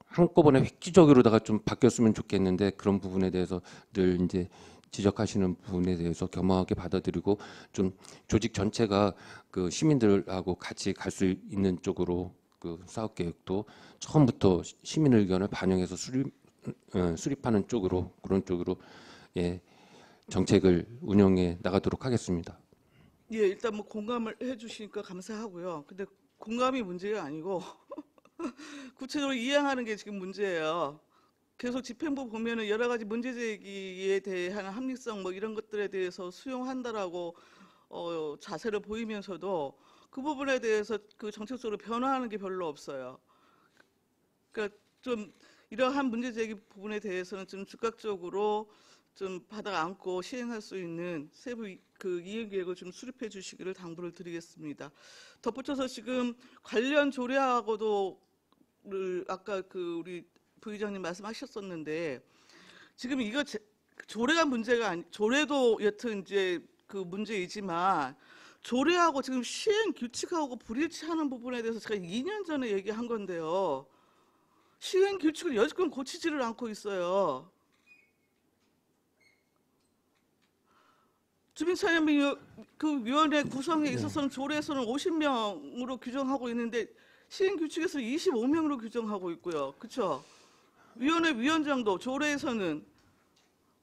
한꺼번에 획기적으로다가 좀 바뀌었으면 좋겠는데, 그런 부분에 대해서 늘 이제 지적하시는 부분에 대해서 겸허하게 받아들이고 좀 조직 전체가 그 시민들하고 같이 갈 수 있는 쪽으로 그 사업 계획도 처음부터 시민 의견을 반영해서 수립하는 쪽으로, 그런 쪽으로 예, 정책을 운영해 나가도록 하겠습니다. 예, 일단 뭐 공감을 해주시니까 감사하고요. 근데 공감이 문제가 아니고 구체적으로 이행하는 게 지금 문제예요. 계속 집행부 보면은 여러 가지 문제 제기에 대한 합리성 뭐 이런 것들에 대해서 수용한다라고 자세를 보이면서도 그 부분에 대해서 그 정책적으로 변화하는 게 별로 없어요. 그러니까 좀 이러한 문제 제기 부분에 대해서는 좀 즉각적으로 좀 받아 안고 시행할 수 있는 세부 그 이행 계획을 좀 수립해 주시기를 당부를 드리겠습니다. 덧붙여서 지금 관련 조례하고도 아까 그 우리 부의장님 말씀하셨었는데, 지금 이거 조례가 문제가 아니, 조례도 여튼 이제 그 문제이지만 조례하고 지금 시행 규칙하고 불일치하는 부분에 대해서 제가 2년 전에 얘기한 건데요. 시행 규칙을 여지껏 고치지를 않고 있어요. 주민참여위원회 구성에 있어서는 조례에서는 50명으로 규정하고 있는데 시행 규칙에서 25명으로 규정하고 있고요. 그렇죠? 위원회 위원장도 조례에서는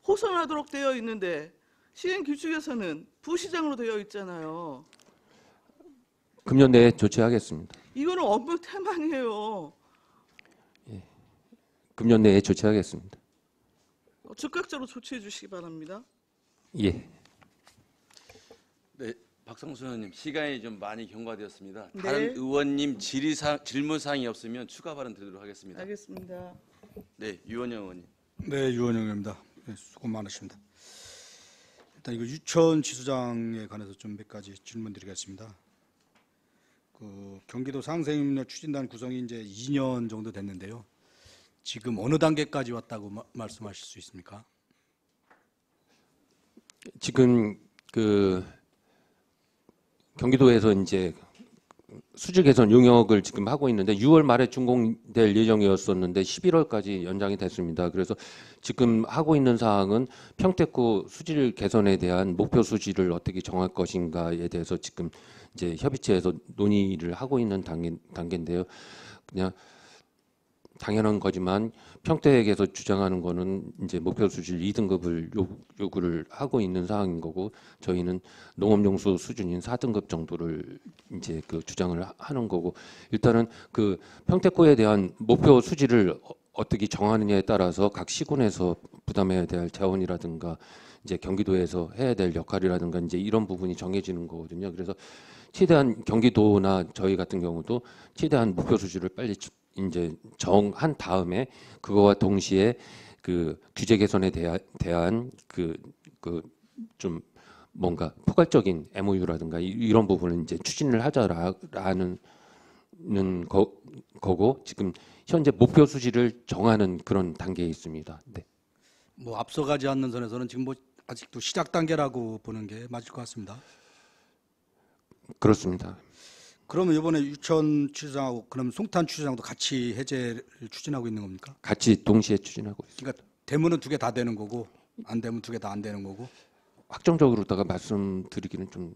호선하도록 되어 있는데 시행 규칙에서는 부시장으로 되어 있잖아요. 금년 내에 조치하겠습니다. 이거는 업무 태만이에요. 금년 내에 조치하겠습니다. 즉각적으로 조치해 주시기 바랍니다. 예. 네, 박성수 의원님 시간이 좀 많이 경과되었습니다. 네. 다른 의원님 질문 사항이 없으면 추가 발언 드리도록 하겠습니다. 알겠습니다. 네, 유원영 의원님. 네, 유원영입니다. 네, 수고 많으십니다. 일단 이거 유치원 지수장에 관해서 좀 몇 가지 질문드리겠습니다. 그 경기도 상생협력 추진단 구성이 이제 2년 정도 됐는데요. 지금 어느 단계까지 왔다고 말씀하실 수 있습니까? 지금 그 경기도에서 이제 수질 개선 용역을 지금 하고 있는데 6월 말에 준공될 예정이었었는데 11월까지 연장이 됐습니다. 그래서 지금 하고 있는 사항은 평택구 수질 개선에 대한 목표 수질을 어떻게 정할 것인가에 대해서 지금 이제 협의체에서 논의를 하고 있는 단계인데요. 그냥 당연한 거지만 평택에서 주장하는 거는 이제 목표 수질 2등급을 요구를 하고 있는 상황인 거고, 저희는 농업용수 수준인 4등급 정도를 이제 그 주장을 하는 거고, 일단은 그 평택구에 대한 목표 수질을 어떻게 정하느냐에 따라서 각 시군에서 부담해야 될 자원이라든가 이제 경기도에서 해야 될 역할이라든가 이제 이런 부분이 정해지는 거거든요. 그래서 최대한 경기도나 저희 같은 경우도 최대한 목표 수질을 빨리 이제 정한 다음에 그거와 동시에 그 규제 개선에 대한 그 좀 뭔가 포괄적인 MOU라든가 이런 부분을 이제 추진을 하자라는 거고, 지금 현재 목표 수질을 정하는 그런 단계에 있습니다. 네. 뭐 앞서가지 않는 선에서는 지금 뭐 아직도 시작 단계라고 보는 게 맞을 것 같습니다. 그렇습니다. 그러면 이번에 유치원 추진하고 그럼 송탄 추진하고도 같이 해제를 추진하고 있는 겁니까? 같이 동시에 추진하고 있습니다. 그러니까 되면은 2개 다 되는 거고 안 되면 2개 다 안 되는 거고. 확정적으로다가 말씀드리기는 좀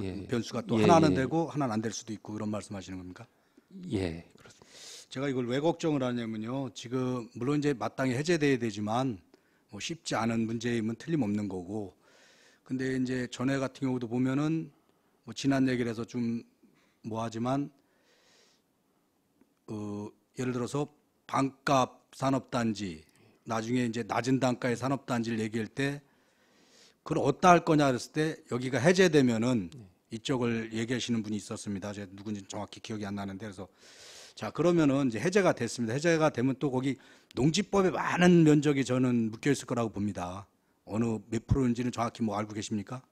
예. 변수가 또 예, 하나는 예. 되고 하나는 안 될 수도 있고 그런 말씀하시는 겁니까? 예, 그렇습니다. 제가 이걸 왜 걱정을 하냐면요. 지금 물론 이제 마땅히 해제돼야 되지만 뭐 쉽지 않은 문제임은 틀림없는 거고. 근데 이제 전에 같은 경우도 보면은 뭐 지난 얘기를 해서 좀 뭐하지만 예를 들어서 반값 산업단지, 나중에 이제 낮은 단가의 산업단지를 얘기할 때 그걸 어디다 할 거냐 그랬을 때 여기가 해제되면은 이쪽을 얘기하시는 분이 있었습니다. 제가 누군지 정확히 기억이 안 나는데 그래서 자 그러면은 이제 해제가 됐습니다. 해제가 되면 또 거기 농지법에 많은 면적이 저는 묶여 있을 거라고 봅니다. 어느 몇 프로인지는 정확히 뭐 알고 계십니까?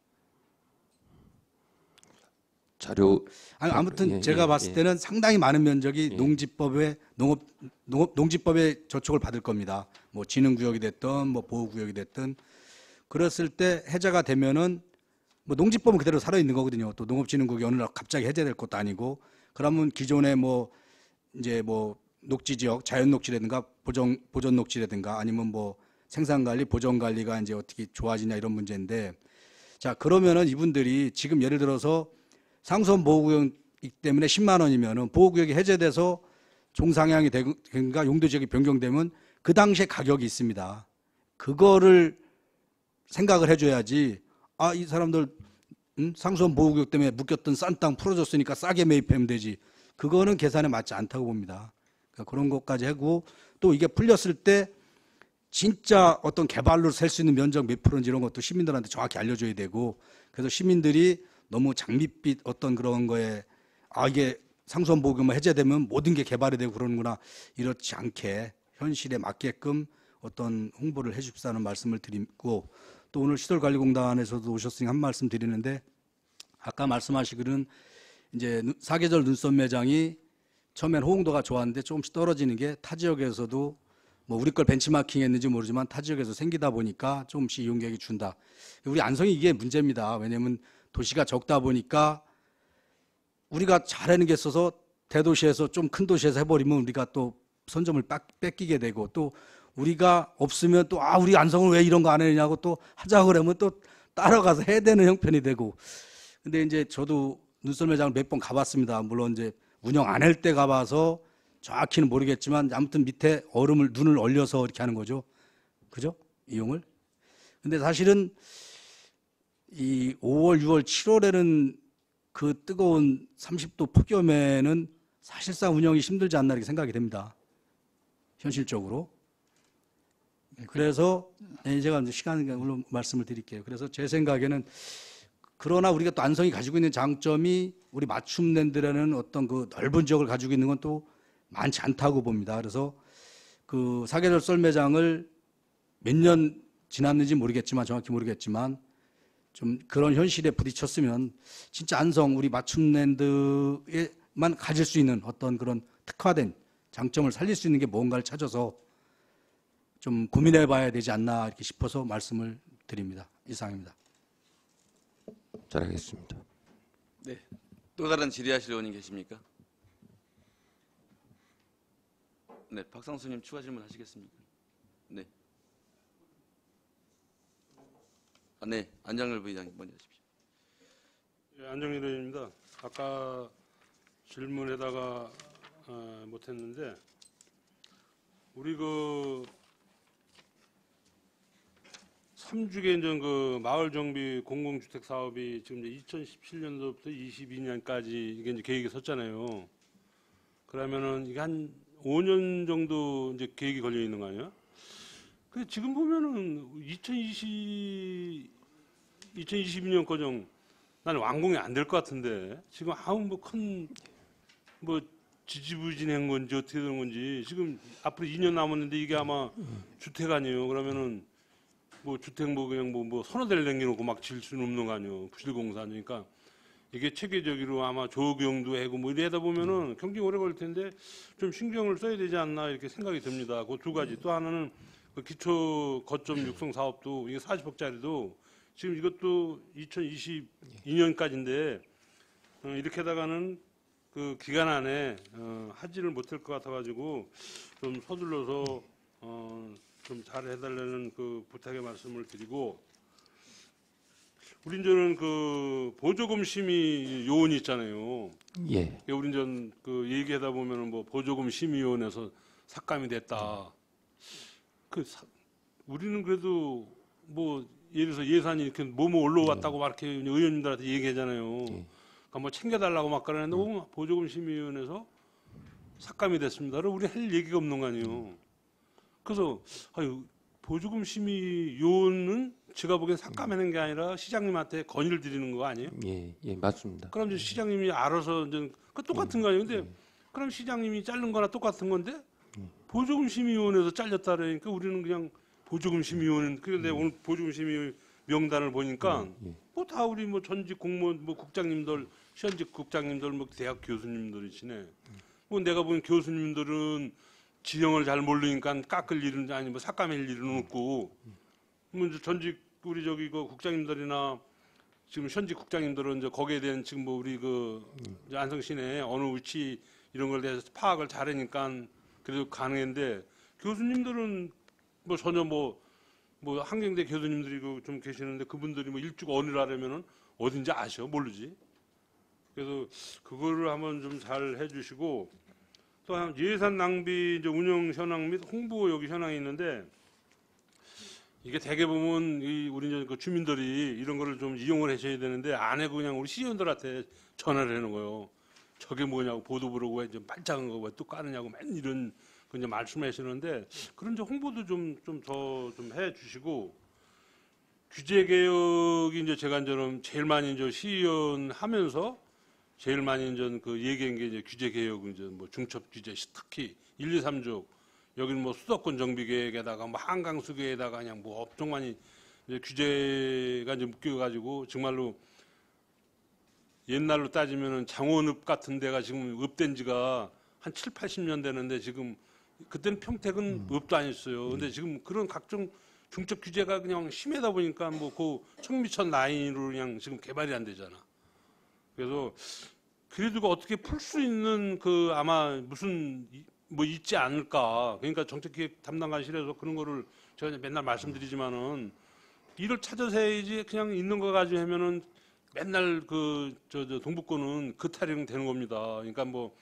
자료 아니, 아무튼 예, 제가 예, 봤을 예. 때는 상당히 많은 면적이 예. 농지법의 저촉을 받을 겁니다. 뭐 진흥구역이 됐든 뭐 보호구역이 됐든 그랬을 때 해제가 되면은 뭐 농지법은 그대로 살아 있는 거거든요. 또 농업진흥국이 어느 날 갑자기 해제될 것도 아니고 그러면 기존에 뭐 이제 뭐 녹지지역 자연녹지라든가 보전녹지라든가 아니면 뭐 생산관리 보전관리가 이제 어떻게 좋아지냐 이런 문제인데 자 그러면은 이분들이 지금 예를 들어서 상수원 보호구역이기 때문에 10만 원이면은 보호구역이 해제돼서 종상향이 되든가 용도지역이 변경되면 그 당시에 가격이 있습니다. 그거를 생각을 해줘야지. 아, 이 사람들 상수원 보호구역 때문에 묶였던 싼 땅 풀어줬으니까 싸게 매입하면 되지. 그거는 계산에 맞지 않다고 봅니다. 그러니까 그런 것까지 하고 또 이게 풀렸을 때 진짜 어떤 개발로 셀 수 있는 면적 몇 프로인지 이런 것도 시민들한테 정확히 알려줘야 되고 그래서 시민들이 너무 장밋빛 어떤 그런 거에 아 이게 상수원 보호구역만 해제되면 모든 게 개발이 되고 그러는구나 이렇지 않게 현실에 맞게끔 어떤 홍보를 해 주십사는 말씀을 드리고 또 오늘 시설관리공단에서도 오셨으니 한 말씀 드리는데 아까 말씀하시기로는 이제 사계절 눈썹 매장이 처음엔 호응도가 좋았는데 조금씩 떨어지는 게 타 지역에서도 뭐 우리 걸 벤치마킹 했는지 모르지만 타 지역에서 생기다 보니까 조금씩 이용객이 준다. 우리 안성이 이게 문제입니다. 왜냐하면 도시가 적다 보니까 우리가 잘하는 게 있어서 대도시에서 좀 큰 도시에서 해버리면 우리가 또 선점을 뺏기게 되고 또 우리가 없으면 또 아 우리 안성은 왜 이런 거 안 했냐고 또 하자고 그러면 또 따라가서 해야 되는 형편이 되고 근데 이제 저도 눈썰 매장을 몇 번 가봤습니다. 물론 이제 운영 안 할 때 가봐서 정확히는 모르겠지만 아무튼 밑에 눈을 얼려서 이렇게 하는 거죠. 그죠? 이용을. 근데 사실은 이 5월, 6월, 7월에는 그 뜨거운 30도 폭염에는 사실상 운영이 힘들지 않나 이렇게 생각이 됩니다. 현실적으로. 그래서 제가 이제 시간으로 말씀을 드릴게요. 그래서 제 생각에는 그러나 우리가 또 안성이 가지고 있는 장점이 우리 맞춤랜드라는 어떤 그 넓은 지역을 가지고 있는 건 또 많지 않다고 봅니다. 그래서 그 사계절 썰매장을 몇 년 지났는지 모르겠지만 정확히 모르겠지만 좀 그런 현실에 부딪혔으면 진짜 안성 우리 맞춤랜드에만 가질 수 있는 어떤 그런 특화된 장점을 살릴 수 있는 게 뭔가를 찾아서 좀 고민해 봐야 되지 않나 이렇게 싶어서 말씀을 드립니다. 이상입니다. 잘하겠습니다. 네. 또 다른 질의하실 의원님 계십니까? 네, 박상수님 추가 질문 하시겠습니까? 네. 네, 안장열 부의장님 먼저 하십시오. 예, 안정일 의원입니다. 아까 질문에다가 못했는데 우리 그 3주 개인전 그 마을 정비 공공주택 사업이 지금 이제 2017년도부터 22년까지 이게 이제 계획이 섰잖아요. 그러면은 이게 한 5년 정도 이제 계획이 걸려 있는 거 아니에요? 근데 지금 보면은 2022년 거정 나는 완공이 안 될 것 같은데 지금 아무 뭐 큰 뭐 지지부진한 건지 어떻게 되는 건지 지금 앞으로 2년 남았는데 이게 아마 주택 아니에요. 그러면은 뭐 주택 뭐 그냥 뭐 선호대를 남겨놓고 막 질 수는 없는 거 아니에요. 부실공사니까 이게 체계적으로 아마 조경도 하고 뭐 이러다 보면은 경쟁 오래 걸릴 텐데 좀 신경을 써야 되지 않나 이렇게 생각이 듭니다. 그 두 가지. 또 하나는 그 기초 거점 육성 사업도 이게 40억짜리도 지금 이것도 2022년까지인데 이렇게다가는 그 기간 안에 하지를 못할 것 같아가지고 좀 서둘러서 좀 잘 해달라는 그 부탁의 말씀을 드리고 우리 이제는 그 보조금 심의 요원이 있잖아요. 예. 우리 이제 그 얘기하다 보면은 뭐 보조금 심의위원회에서 삭감이 됐다. 우리는 그래도 뭐 예를 들어서 예산이 이렇게 뭐뭐 올라왔다고 막 이렇게 의원님들한테 얘기하잖아요. 그러니까 뭐 챙겨달라고 막 그러는데 보조금 심의위원회에서 삭감이 됐습니다. 우리 할 얘기가 없는 거 아니에요. 그래서 아유 보조금 심의위원은 제가 보기엔 삭감하는 게 아니라 시장님한테 건의를 드리는 거 아니에요? 예, 예, 맞습니다. 그럼 이제 시장님이 알아서 이제 그 똑같은 거 아니에요? 근데 그럼 시장님이 자른 거나 똑같은 건데 보조금 심의위원회에서 잘렸다 그러니까 우리는 그냥 보조금 심의위원 그런데 오늘 보조금 심의 명단을 보니까 뭐 다 우리 뭐 전직 공무원 뭐 국장님들 현직 국장님들 뭐 대학 교수님들이시네. 뭐 내가 보는 교수님들은 지형을 잘 모르니까 깎을 일은 아니 뭐 삭감할 일은 없고 뭐 이제 전직 우리 저기 그 국장님들이나 지금 현직 국장님들은 이제 거기에 대한 지금 뭐 우리 그 이제 안성 시내 어느 위치 이런 걸 대해서 파악을 잘하니까 그래도 가능한데 교수님들은 뭐 전혀 뭐 한경대 교수님들이 좀 계시는데 그분들이 뭐 일주가 어느를 하려면은 어딘지 아셔 모르지. 그래서 그거를 한번 좀 잘 해주시고 또 한 예산 낭비 이제 운영 현황 및 홍보 여기 현황이 있는데 이게 대개 보면 우리 이제 그 주민들이 이런 거를 좀 이용을 하셔야 되는데 안 하고 그냥 우리 시의원들한테 전화를 하는 거예요. 저게 뭐냐고 보도부라고 왜 좀 반짝한 거 왜 또 까느냐고 맨 이런 그 이제 말씀하시는데 그런 이제 홍보도 좀 더 좀 해주시고 규제 개혁이 이제 제가 이제 제일 많이 이제 시의원 하면서 제일 많이 이제 그 얘기한 게 이제 규제 개혁 이제 뭐 중첩 규제 특히 1, 2, 3조 여기는 뭐 수도권 정비 계획에다가 뭐 한강수 계획에다가 그냥 뭐 엄청 많이 이제 규제가 이제 묶여가지고 정말로 옛날로 따지면은 장원읍 같은 데가 지금 읍된 지가 한 7, 80년 되는데 지금 그때는 평택은 읍도 아니었어요. 근데 지금 그런 각종 중첩 규제가 그냥 심하다 보니까 뭐 그 청미천 라인으로 그냥 지금 개발이 안 되잖아. 그래서 그래도 어떻게 풀 수 있는 그 아마 무슨 뭐 있지 않을까. 그러니까 정책기획 담당관실에서 그런 거를 제가 맨날 말씀드리지만은 이를 찾아서 해야지 그냥 있는 거 가지고 하면은 맨날 그 저 동북권은 그 타령 되는 겁니다. 그러니까 뭐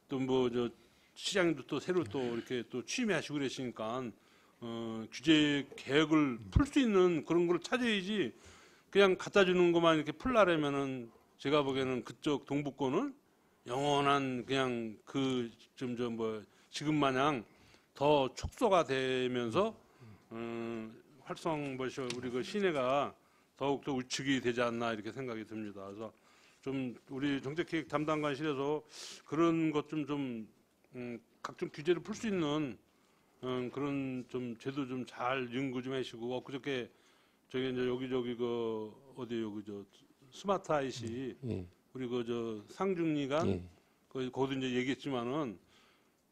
또 뭐 저 시장님도 또 새로 또 이렇게 또 취임하시고 그러시니까 규제 계획을 풀 수 있는 그런 걸 찾아야지 그냥 갖다 주는 것만 이렇게 풀라려면은 제가 보기에는 그쪽 동북권은 영원한 그냥 그 좀 뭐 지금 마냥 더 축소가 되면서 활성 뭐죠 우리 그 시내가 더욱더 우측이 되지 않나 이렇게 생각이 듭니다. 그래서 좀 우리 정책기획 담당관실에서 그런 것 좀 각종 규제를 풀 수 있는 그런 좀 제도 좀 잘 연구 좀 하시고 엊그저께 저기 이제 여기저기 그 어디 여기 저 스마트 아이시 예, 우리 그 저 상중리간 예. 거기도 이제 얘기했지만은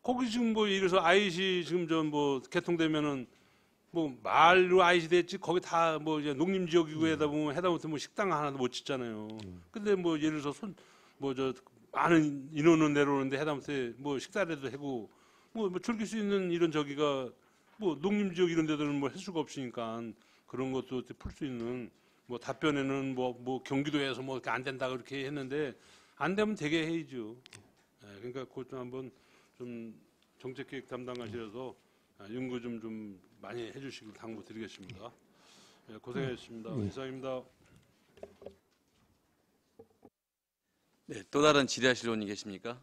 거기 지금 뭐 이래서 아이시 지금 저 뭐 개통되면은 뭐 말로 아이시 됐지 거기 다 뭐 이제 농림 지역이고 하다 보면 해다못해 뭐 식당 하나도 못 짓잖아요. 근데 뭐 예를 들어서 뭐 저 많은 인원은 내려오는데 해다못해 뭐 식사라도 하고 뭐 즐길 수 있는 이런 저기가 뭐 농림 지역 이런 데들은 뭐 할 수가 없으니까 그런 것도 풀 수 있는 뭐 답변에는 뭐 경기도에서 뭐 이렇게 안 된다 그렇게 했는데 안 되면 되게 해야죠. 그러니까 그것 좀 한번 좀 정책기획 담당관실에서 연구 좀 많이 해주시길 당부드리겠습니다. 고생하셨습니다. 이상입니다. 네, 또 다른 질의하실 의원이 계십니까?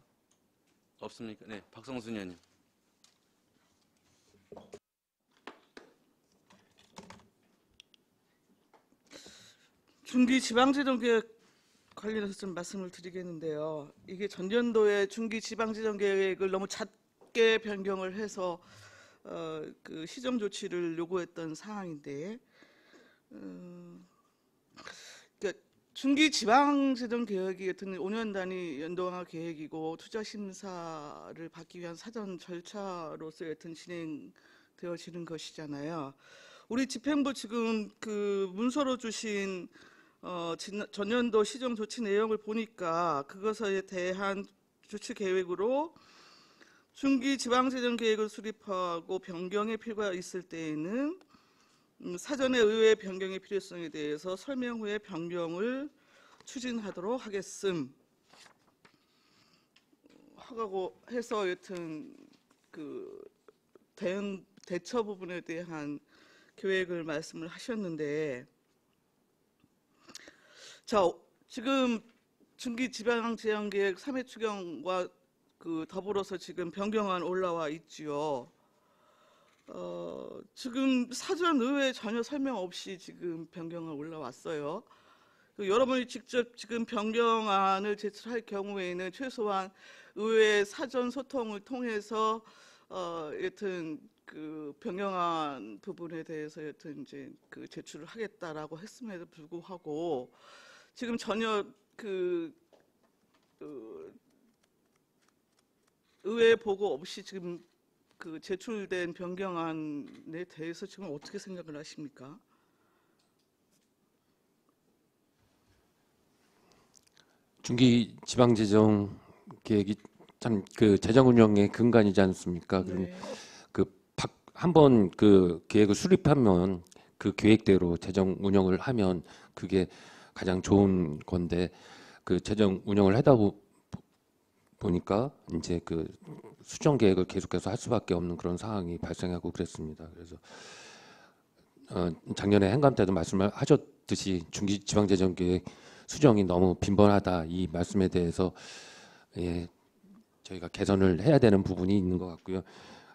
없습니까? 네, 박성순 의원님. 중기 지방재정계획 관련해서 좀 말씀을 드리겠는데요. 이게 전년도에 중기 지방재정계획을 너무 잦게 변경을 해서 그 시정 조치를 요구했던 사항인데, 그러니까 중기 지방재정계획이 같은 5년 단위 연도화 계획이고 투자 심사를 받기 위한 사전 절차로서 여튼 진행되어지는 것이잖아요. 우리 집행부 지금 그 문서로 주신 전년도 시정 조치 내용을 보니까 그것에 대한 조치 계획으로 중기 지방재정 계획을 수립하고 변경의 필요가 있을 때에는 사전에 의회 변경의 필요성에 대해서 설명 후에 변경을 추진하도록 하고 해서 여튼 그 대처 부분에 대한 계획을 말씀을 하셨는데, 자 지금 중기 지방재정계획 3회 추경과 그 더불어서 지금 변경안 올라와 있지요. 지금 사전 의회 전혀 설명 없이 지금 변경안 올라왔어요. 여러분이 직접 지금 변경안을 제출할 경우에는 최소한 의회 사전 소통을 통해서 여튼 그 변경안 부분에 대해서 여튼 이제 그 제출을 하겠다라고 했음에도 불구하고 지금 전혀 의회 보고 없이 지금 그 제출된 변경안에 대해서 지금 어떻게 생각을 하십니까? 중기 지방재정 계획이 참 그 재정 운영의 근간이지 않습니까? 네. 한번 그 계획을 수립하면 그 계획대로 재정 운영을 하면 그게 가장 좋은 건데 그 재정 운영을 하다 보니까 이제 그 수정 계획을 계속해서 할 수밖에 없는 그런 상황이 발생하고 그랬습니다. 그래서 작년에 행감 때도 말씀을 하셨듯이 중기 지방재정 계획 수정이 너무 빈번하다 이 말씀에 대해서 저희가 개선을 해야 되는 부분이 있는 것 같고요.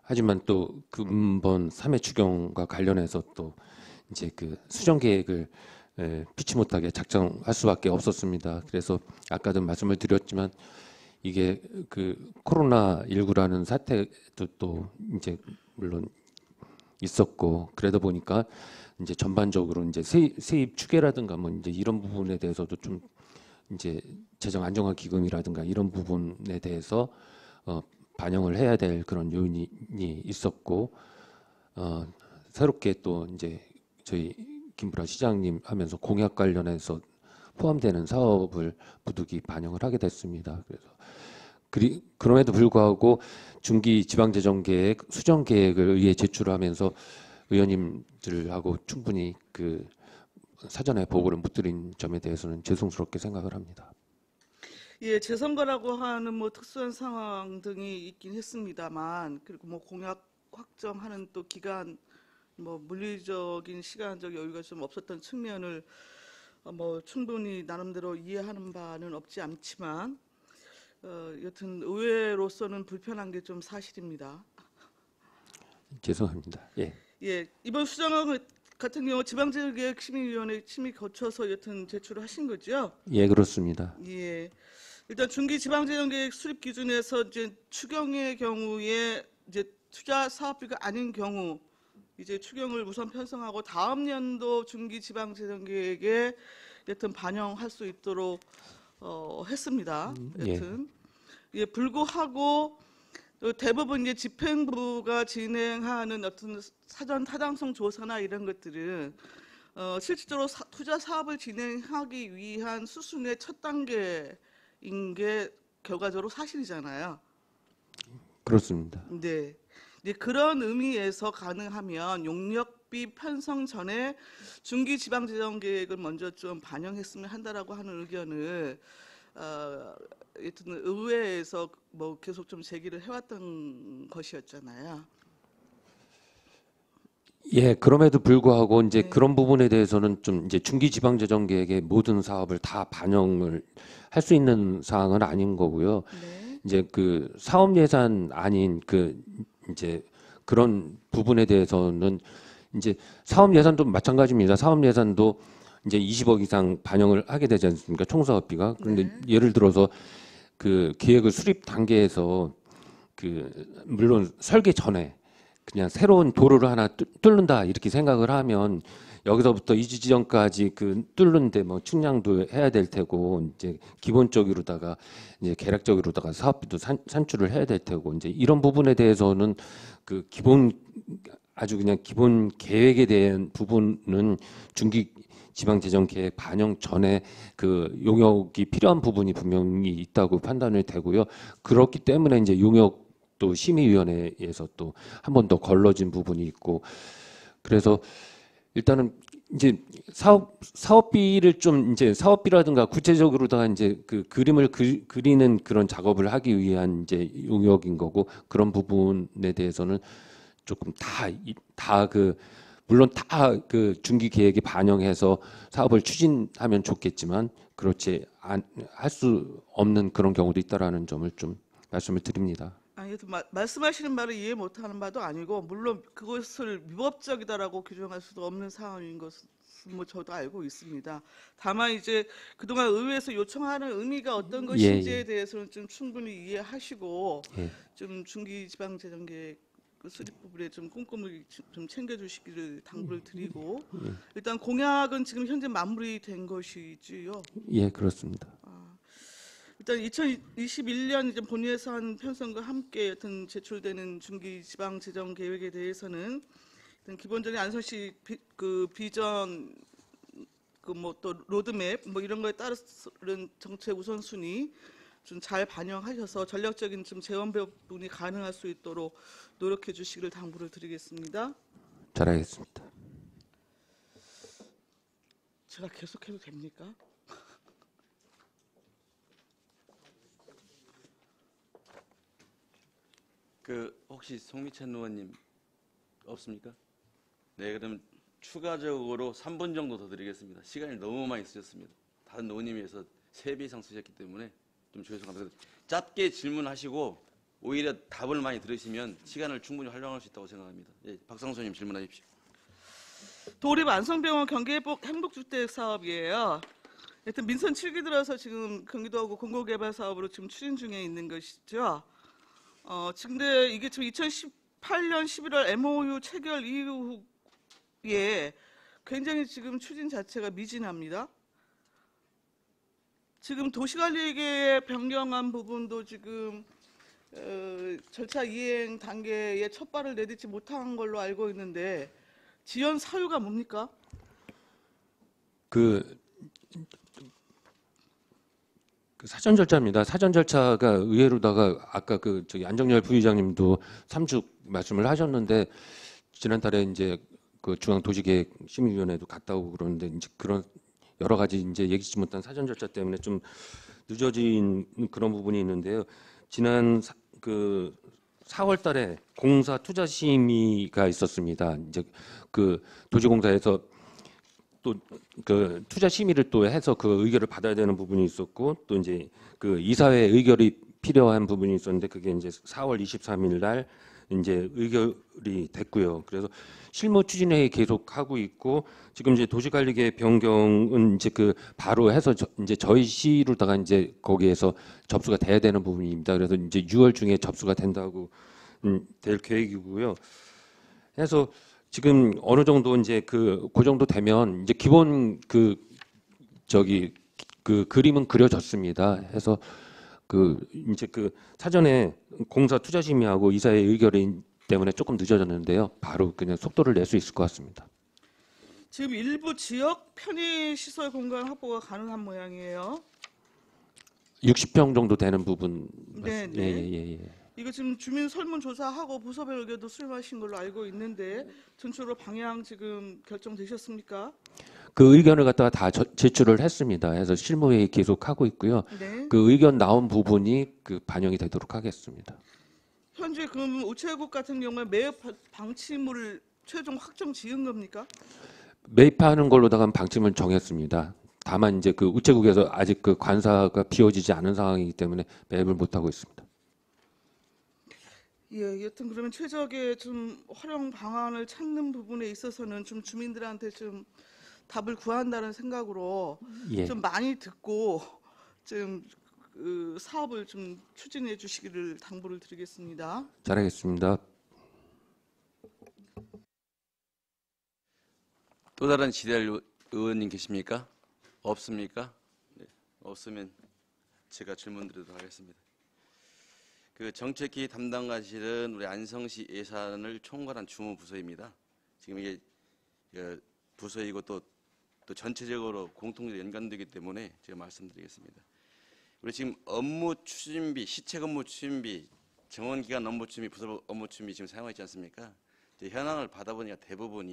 하지만 또 근본 3회 추경과 관련해서 또 이제 그 수정 계획을 피치 못하게 작성할 수밖에 없었습니다. 그래서 아까도 말씀을 드렸지만 이게 그 코로나19라는 사태도 또 이제 물론 있었고 그러다 보니까 이제 전반적으로 이제 세입 추계라든가 뭐 이제 이런 부분에 대해서도 좀 이제 재정 안정화 기금이라든가 이런 부분에 대해서 반영을 해야 될 그런 요인이 있었고 새롭게 또 이제 저희 김부라 시장님 하면서 공약 관련해서 포함되는 사업을 부득이 반영을 하게 됐습니다. 그래서 그럼에도 불구하고 중기 지방재정계획 수정 계획을 의회에 제출하면서 의원님들하고 충분히 그 사전에 보고를 못 드린 점에 대해서는 죄송스럽게 생각을 합니다. 예, 재선거라고 하는 뭐 특수한 상황 등이 있긴 했습니다만 그리고 뭐 공약 확정하는 또 기간 뭐 물리적인 시간적 여유가 좀 없었던 측면을 뭐 충분히 나름대로 이해하는 바는 없지 않지만 여튼 의회로서는 불편한 게 좀 사실입니다. 죄송합니다. 예, 이번 수정안 같은 경우 지방재정계획심의위원회 심의 거쳐서 여튼 제출을 하신 거죠? 예, 그렇습니다. 예. 일단 중기 지방재정계획 수립 기준에서 이제 추경의 경우에 이제 투자 사업비가 아닌 경우 이제 추경을 우선 편성하고 다음 연도 중기 지방재정계획에 여튼 반영할 수 있도록 했습니다. 여튼 예, 불구하고 대부분 이제 집행부가 진행하는 어떤 사전 타당성 조사나 이런 것들은 실질적으로 투자 사업을 진행하기 위한 수순의 첫 단계인 게 결과적으로 사실이잖아요. 그렇습니다. 네. 이제 그런 의미에서 가능하면 용역비 편성 전에 중기 지방재정 계획을 먼저 좀 반영했으면 한다라고 하는 의견을 여튼 의회에서 뭐 계속 좀 제기를 해왔던 것이었잖아요. 예, 그럼에도 불구하고 이제 그런 부분에 대해서는 좀 이제 중기 지방재정 계획의 모든 사업을 다 반영을 할 수 있는 사항은 아닌 거고요. 네. 이제 그 사업 예산 아닌 그 이제 그런 부분에 대해서는 이제 사업 예산도 마찬가지입니다. 사업 예산도 이제 20억 이상 반영을 하게 되지 않습니까? 총사업비가. 그런데 예를 들어서 그 계획을 수립 단계에서 그 물론 설계 전에 그냥 새로운 도로를 하나 뚫는다 이렇게 생각을 하면 여기서부터 이 지점까지 그 뚫는데 뭐 측량도 해야 될 테고 이제 기본적으로다가 이제 계략적으로다가 사업비도 산출을 해야 될 테고 이제 이런 부분에 대해서는 그 기본 아주 그냥 기본 계획에 대한 부분은 중기 지방재정 계획 반영 전에 그 용역이 필요한 부분이 분명히 있다고 판단이 되고요. 그렇기 때문에 이제 용역 또 심의위원회에서 또 한 번 더 걸러진 부분이 있고 그래서 일단은 이제 사업비를 좀 이제 사업비라든가 구체적으로다가 이제 그 그림을 그리는 그런 작업을 하기 위한 이제 용역인 거고 그런 부분에 대해서는 조금 다 그 물론 다 그 중기 계획에 반영해서 사업을 추진하면 좋겠지만 그렇지 할 수 없는 그런 경우도 있다라는 점을 좀 말씀을 드립니다. 하여튼 말씀하시는 말을 이해 못하는 바도 아니고 물론 그것을 위법적이다라고 규정할 수도 없는 상황인 것은 뭐 저도 알고 있습니다. 다만 이제 그동안 의회에서 요청하는 의미가 어떤 것인지에 대해서는 좀 충분히 이해하시고 좀 중기지방재정계획 그 수립 부분에 좀 꼼꼼히 좀 챙겨주시기를 당부를 드리고 일단 공약은 지금 현재 마무리된 것이지요. 예, 그렇습니다. 일단 2021년 이제 본예산 편성과 함께 하여튼 제출되는 중기지방재정 계획에 대해서는 일단 기본적인 안성시 그 비전 그 뭐 또 로드맵 뭐 이런 거에 따른 정책 우선순위 좀 잘 반영하셔서 전략적인 좀 재원 배분이 가능할 수 있도록 노력해 주시기를 당부를 드리겠습니다. 잘하겠습니다. 제가 계속해도 됩니까? 그 혹시 송미찬 의원님 없습니까? 네, 그럼 추가적으로 3분 정도 더 드리겠습니다. 시간이 너무 많이 쓰셨습니다. 다른 의원님에 비해서 3배 이상 쓰셨기 때문에 좀 죄송합니다. 짧게 질문하시고 오히려 답을 많이 들으시면 시간을 충분히 활용할 수 있다고 생각합니다. 예, 박상수님 질문하십시오. 도립 안성병원 경기행복주택 사업이에요. 하여튼 민선 7기 들어서 지금 경기도하고 공고개발 사업으로 지금 추진 중에 있는 것이죠. 근데 이게 지금 2018년 11월 MOU 체결 이후에 굉장히 지금 추진 자체가 미진합니다. 지금 도시관리계획 변경한 부분도 지금 절차 이행 단계에 첫 발을 내딛지 못한 걸로 알고 있는데 지연 사유가 뭡니까? 그 사전 절차입니다. 사전 절차가 의외로다가 아까 그 저기 안정열 부의장님도 3주 말씀을 하셨는데 지난달에 이제 그 중앙도시계획심의위원회도 갔다 오고 그러는데 이제 그런 여러 가지 이제 예기치 못한 사전 절차 때문에 좀 늦어진 그런 부분이 있는데요. 지난 그 4월달에 공사 투자 심의가 있었습니다. 이제 그 도시공사에서 또 그 투자 심의를 또 해서 그 의결을 받아야 되는 부분이 있었고 또 이제 그 이사회 의결이 필요한 부분이 있었는데 그게 이제 4월 23일 날 이제 의결이 됐고요. 그래서 실무 추진회의 계속 하고 있고 지금 이제 도시관리계획 변경은 이제 그 바로 해서 이제 저희 시로다가 이제 거기에서 접수가 돼야 되는 부분입니다. 그래서 이제 6월 중에 접수가 된다고 될 계획이고요. 그래서 지금 어느 정도 이제 그 정도 되면 이제 기본 그 저기 그 그림은 그려졌습니다. 해서 그 이제 그 사전에 공사 투자 심의하고 이사회 의결이 때문에 조금 늦어졌는데요. 바로 그냥 속도를 낼 수 있을 것 같습니다. 지금 일부 지역 편의시설 공간 확보가 가능한 모양이에요. 60평 정도 되는 부분. 네, 네. 예. 이거 지금 주민 설문조사하고 부서별 의견도 수렴하신 걸로 알고 있는데 전체로 방향 지금 결정되셨습니까? 그 의견을 갖다가 다 제출을 했습니다. 그래서 실무회의 계속 하고 있고요. 네. 그 의견 나온 부분이 그 반영이 되도록 하겠습니다. 현재 그럼 우체국 같은 경우에 매입 방침을 최종 확정 지은 겁니까? 매입하는 걸로다가 방침을 정했습니다. 다만 이제 그 우체국에서 아직 그 관사가 비워지지 않은 상황이기 때문에 매입을 못 하고 있습니다. 예, 여튼 그러면 최적의 좀 활용 방안을 찾는 부분에 있어서는 좀 주민들한테 좀 답을 구한다는 생각으로 예. 좀 많이 듣고 좀 그 사업을 좀 추진해 주시기를 당부를 드리겠습니다. 잘하겠습니다. 또 다른 질의할 의원님 계십니까? 없습니까? 네, 없으면 제가 질문 드리도록 하겠습니다. 그 정책기 담당관실은 우리 안성시 예산을 총괄한 주무부서입니다. 지금 이게 부서이고 또 전체적으로 공통적으로 연관되기 때문에 제가 말씀드리겠습니다. 우리 지금 업무 추진비, 시책 업무 추진비, 정원기관 업무 추진비, 부서 업무 추진비 지금 사용하지 않습니까? 이제 현황을 받아보니까 대부분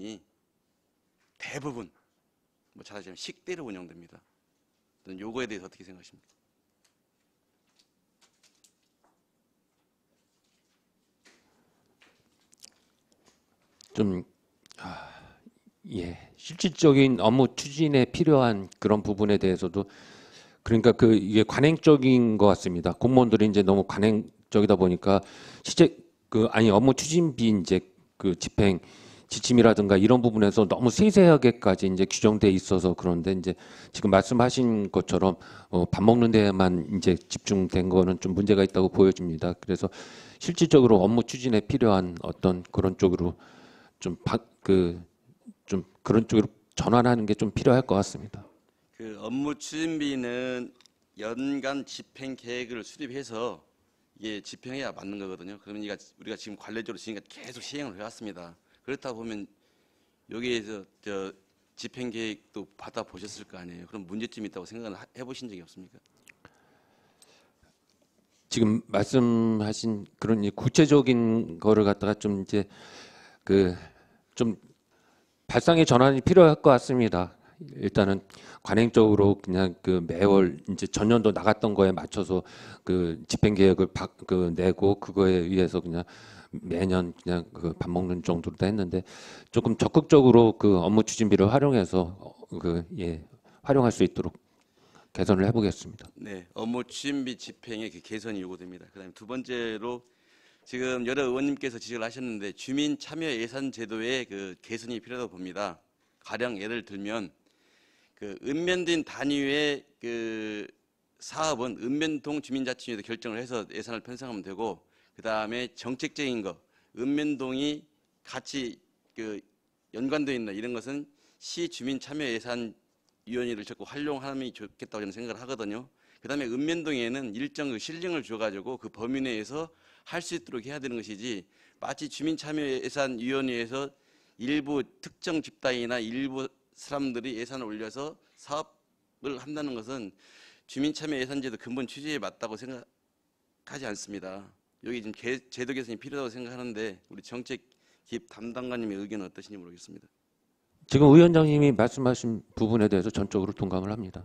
뭐 잘 아시면 식대로 운영됩니다. 요거에 대해서 어떻게 생각하십니까? 실질적인 업무 추진에 필요한 그런 부분에 대해서도 그러니까 그 이게 관행적인 것 같습니다. 공무원들이 이제 너무 저기다 보니까 실제 업무 추진비 이제 그 집행 지침이라든가 이런 부분에서 너무 세세하게까지 이제 규정돼 있어서 그런데 이제 지금 말씀하신 것처럼 밥 먹는 데에만 이제 집중된 거는 좀 문제가 있다고 보여집니다. 그래서 실질적으로 업무 추진에 필요한 어떤 그런 쪽으로 좀 그런 쪽으로 전환하는 게 좀 필요할 것 같습니다. 그 업무 추진비는 연간 집행 계획을 수립해서 이게 집행해야 맞는 거거든요. 그러면 우리가 지금 관례적으로 지금까지 계속 시행을 해왔습니다. 그렇다 보면 여기에서 집행 계획도 받아 보셨을 거 아니에요. 그럼 문제점이 있다고 생각을 해보신 적이 없습니까? 지금 말씀하신 그런 구체적인 거를 갖다가 좀 이제 좀 발상의 전환이 필요할 것 같습니다. 일단은 관행적으로 그냥 매월 이제 전년도 나갔던 거에 맞춰서 집행 계획을 내고 그거에 의해서 그냥 매년 그냥 밥 먹는 정도로 했는데 조금 적극적으로 업무 추진비를 활용해서 활용할 수 있도록 개선을 해보겠습니다. 네, 업무 추진비 집행의 개선이 요구됩니다. 그다음에 두 번째로 지금 여러 의원님께서 지적을 하셨는데 주민 참여 예산 제도의 개선이 필요하다고 봅니다. 가령 예를 들면 읍면동 단위의 사업은 읍면동 주민자치위에서 결정을 해서 예산을 편성하면 되고 그다음에 정책적인 거 읍면동이 같이 연관되어 있나 이런 것은 시 주민 참여 예산 위원회를 적극 활용하면 좋겠다고 저는 생각을 하거든요. 그다음에 읍면동에는 일정 실링을 줘가지고 그 범위 내에서 할 수 있도록 해야 되는 것이지 마치 주민참여예산위원회에서 일부 특정 집단이나 일부 사람들이 예산을 올려서 사업을 한다는 것은 주민참여예산제도 근본 취지에 맞다고 생각하지 않습니다. 여기 지금 제도 개선이 필요하다고 생각하는데 우리 정책 기획 담당관님의 의견은 어떠신지 모르겠습니다. 지금 위원장님이 말씀하신 부분에 대해서 전적으로 동감을 합니다.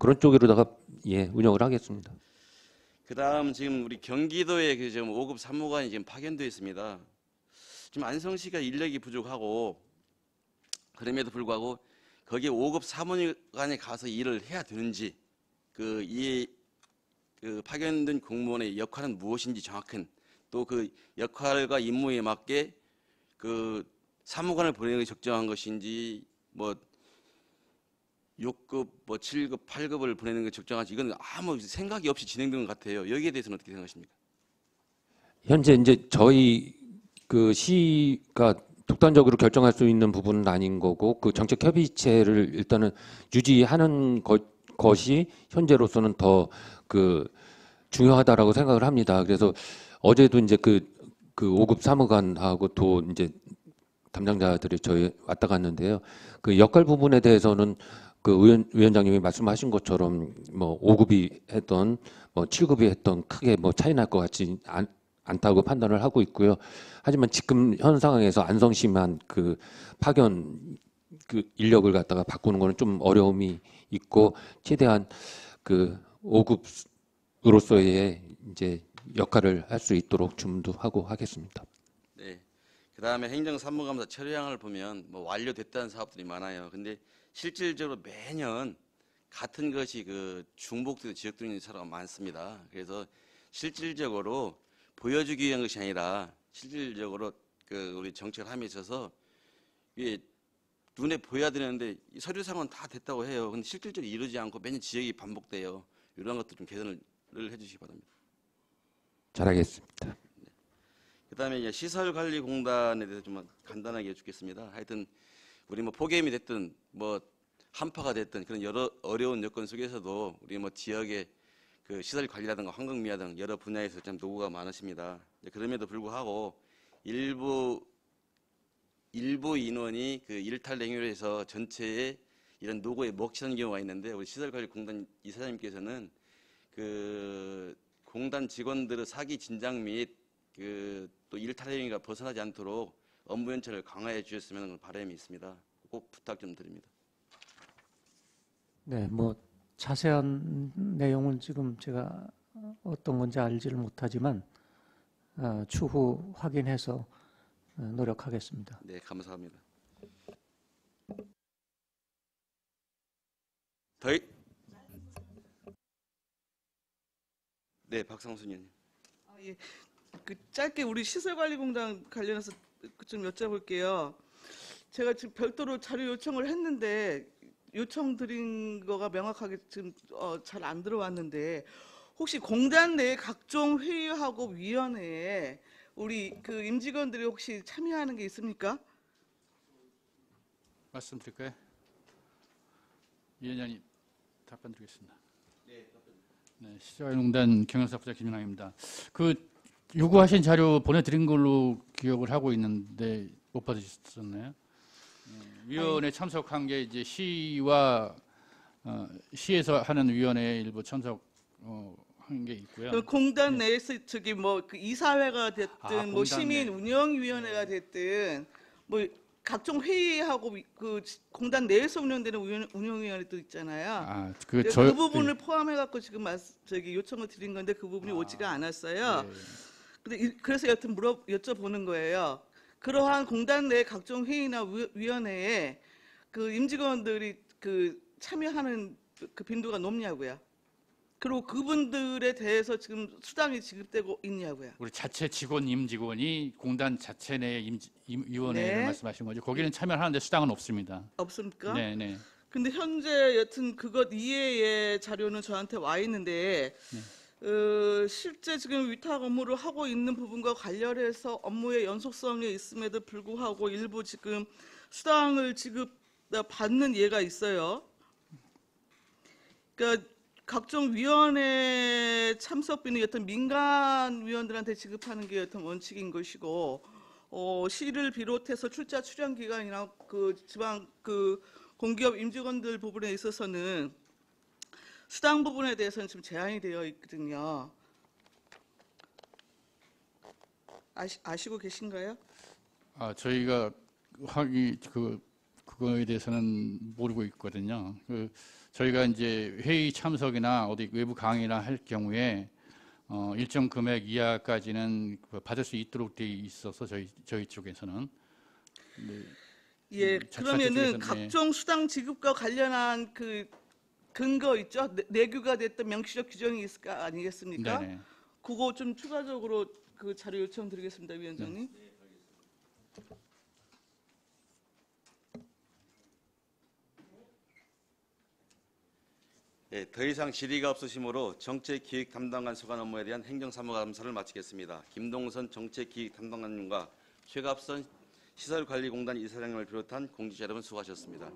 그런 쪽으로다가 운영을 하겠습니다. 그다음 지금 우리 경기도에 지금 5급 사무관이 지금 파견되어 있습니다. 지금 안성시가 인력이 부족하고 그럼에도 불구하고 거기에 5급 사무관이 가서 일을 해야 되는지 파견된 공무원의 역할은 무엇인지 정확한 또 그 역할과 임무에 맞게 사무관을 보내는 게 적정한 것인지 6급, 7급, 8급을 보내는 게 적정한지 이건 아무 생각이 없이 진행된 것 같아요. 여기에 대해서는 어떻게 생각하십니까? 현재 이제 저희 시가 독단적으로 결정할 수 있는 부분은 아닌 거고 정책 협의체를 일단은 유지하는 것이 현재로서는 더 중요하다라고 생각을 합니다. 그래서 어제도 이제 5급 사무관하고 또 이제 담당자들이 저희 왔다 갔는데요. 역할 부분에 대해서는 위원장님이 말씀하신 것처럼 5급이 했던 7급이 했던 크게 차이 날 것 같지 않다고 판단을 하고 있고요. 하지만 지금 현 상황에서 안성시만 파견 인력을 갖다가 바꾸는 거는 좀 어려움이 있고 최대한 5급으로서의 이제 역할을 할 수 있도록 준비하고 하겠습니다. 네. 그다음에 행정사무감사 처리량을 보면 완료됐다는 사업들이 많아요. 근데 실질적으로 매년 같은 것이 중복되는 지역들이 있는 사례가 많습니다. 그래서 실질적으로 보여주기 위한 것이 아니라 실질적으로 우리 정책을 함에 있어서 이게 눈에 보여야 되는데 서류상은 다 됐다고 해요. 근데 실질적으로 이루지 않고 매년 지역이 반복돼요. 이런 것도 좀 개선을 해주시기 바랍니다. 잘하겠습니다. 그다음에 이제 시설관리공단에 대해서 좀 간단하게 해주겠습니다. 하여튼 우리 폭염이 됐든 한파가 됐든 그런 여러 어려운 여건 속에서도 우리 지역의 시설 관리라든가 환경미화 등 여러 분야에서 좀 노고가 많으십니다. 그럼에도 불구하고 일부 인원이 일탈 행위를 해서 전체에 이런 노고에 먹히는 경우가 있는데 우리 시설관리공단 이사장님께서는 공단 직원들의 사기 진작 및 또 일탈 행위가 벗어나지 않도록 업무 연차를 강화해 주셨으면 바람이 있습니다. 꼭 부탁 좀 드립니다. 네, 자세한 내용은 지금 제가 어떤 건지 알지를 못하지만 추후 확인해서 노력하겠습니다. 네, 감사합니다. 네, 박상순 의원님. 그 짧게 우리 시설관리공단 관련해서 좀 여쭤볼게요. 제가 지금 별도로 자료 요청을 했는데 요청 드린 거가 명확하게 지금 잘 안 들어왔는데 혹시 공단 내 각종 회의하고 위원회에 우리 그 임직원들이 혹시 참여하는 게 있습니까? 말씀드릴까요? 위원장님 답변 드리겠습니다. 네, 시설관리공단 경영사부자 김윤환입니다. 그 요구하신 자료 보내드린 걸로 기억을 하고 있는데 못 받으셨었나요? 위원회 참석한 게 이제 시와 시에서 하는 위원회에 일부 참석한 게 있고요. 그 공단 내에서 저기 뭐 그 이사회가 됐든 뭐 공단 시민 내. 운영위원회가 됐든 뭐 각종 회의하고 그 공단 내에서 운영되는 운영위원회도 있잖아요. 그 그 부분을 포함해 갖고 지금 저기 요청을 드린 건데 그 부분이 오지가 않았어요. 네. 근데 그래서 여튼 여쭤보는 거예요. 그러한 공단 내 각종 회의나 위원회에 그 임직원들이 그 참여하는 그 빈도가 높냐고요. 그리고 그분들에 대해서 지금 수당이 지급되고 있냐고요. 우리 자체 직원 임직원이 공단 자체 내 위원회를 네. 말씀하신 거죠. 거기는 참여하는데 수당은 없습니다. 없습니까? 네, 네. 근데 현재 여튼 그것 이외의 자료는 저한테 와 있는데 실제 지금 위탁 업무를 하고 있는 부분과 관련해서 업무의 연속성에 있음에도 불구하고 일부 지금 수당을 받는 예가 있어요. 그러니까 각종 위원회 참석비는 여튼 민간 위원들한테 지급하는 게 여튼 원칙인 것이고 시를 비롯해서 출자 출연 기간이나 그 지방 그 공기업 임직원들 부분에 있어서는 수당 부분에 대해서는 지금 제한이 되어 있거든요. 아시고 계신가요? 저희가 그거에 대해서는 모르고 있거든요. 저희가 이제 회의 참석이나 어디 외부 강의나 할 경우에 일정 금액 이하까지는 받을 수 있도록 돼 있어서 저희 쪽에서는. 네. 예, 자체 그러면은 쪽에서는, 각종 수당 지급과 관련한 그 근거 있죠? 내규가 됐던 명시적 규정이 있을 거 아니겠습니까? 네네. 그거 좀 추가적으로 그 자료 요청드리겠습니다, 위원장님. 예, 더 이상 질의가 없으시므로 정책기획 담당관 소관 업무에 대한 행정사무감사를 마치겠습니다. 김동선 정책기획 담당관님과 최갑선 시설관리공단 이사장님을 비롯한 공직자 여러분 수고하셨습니다.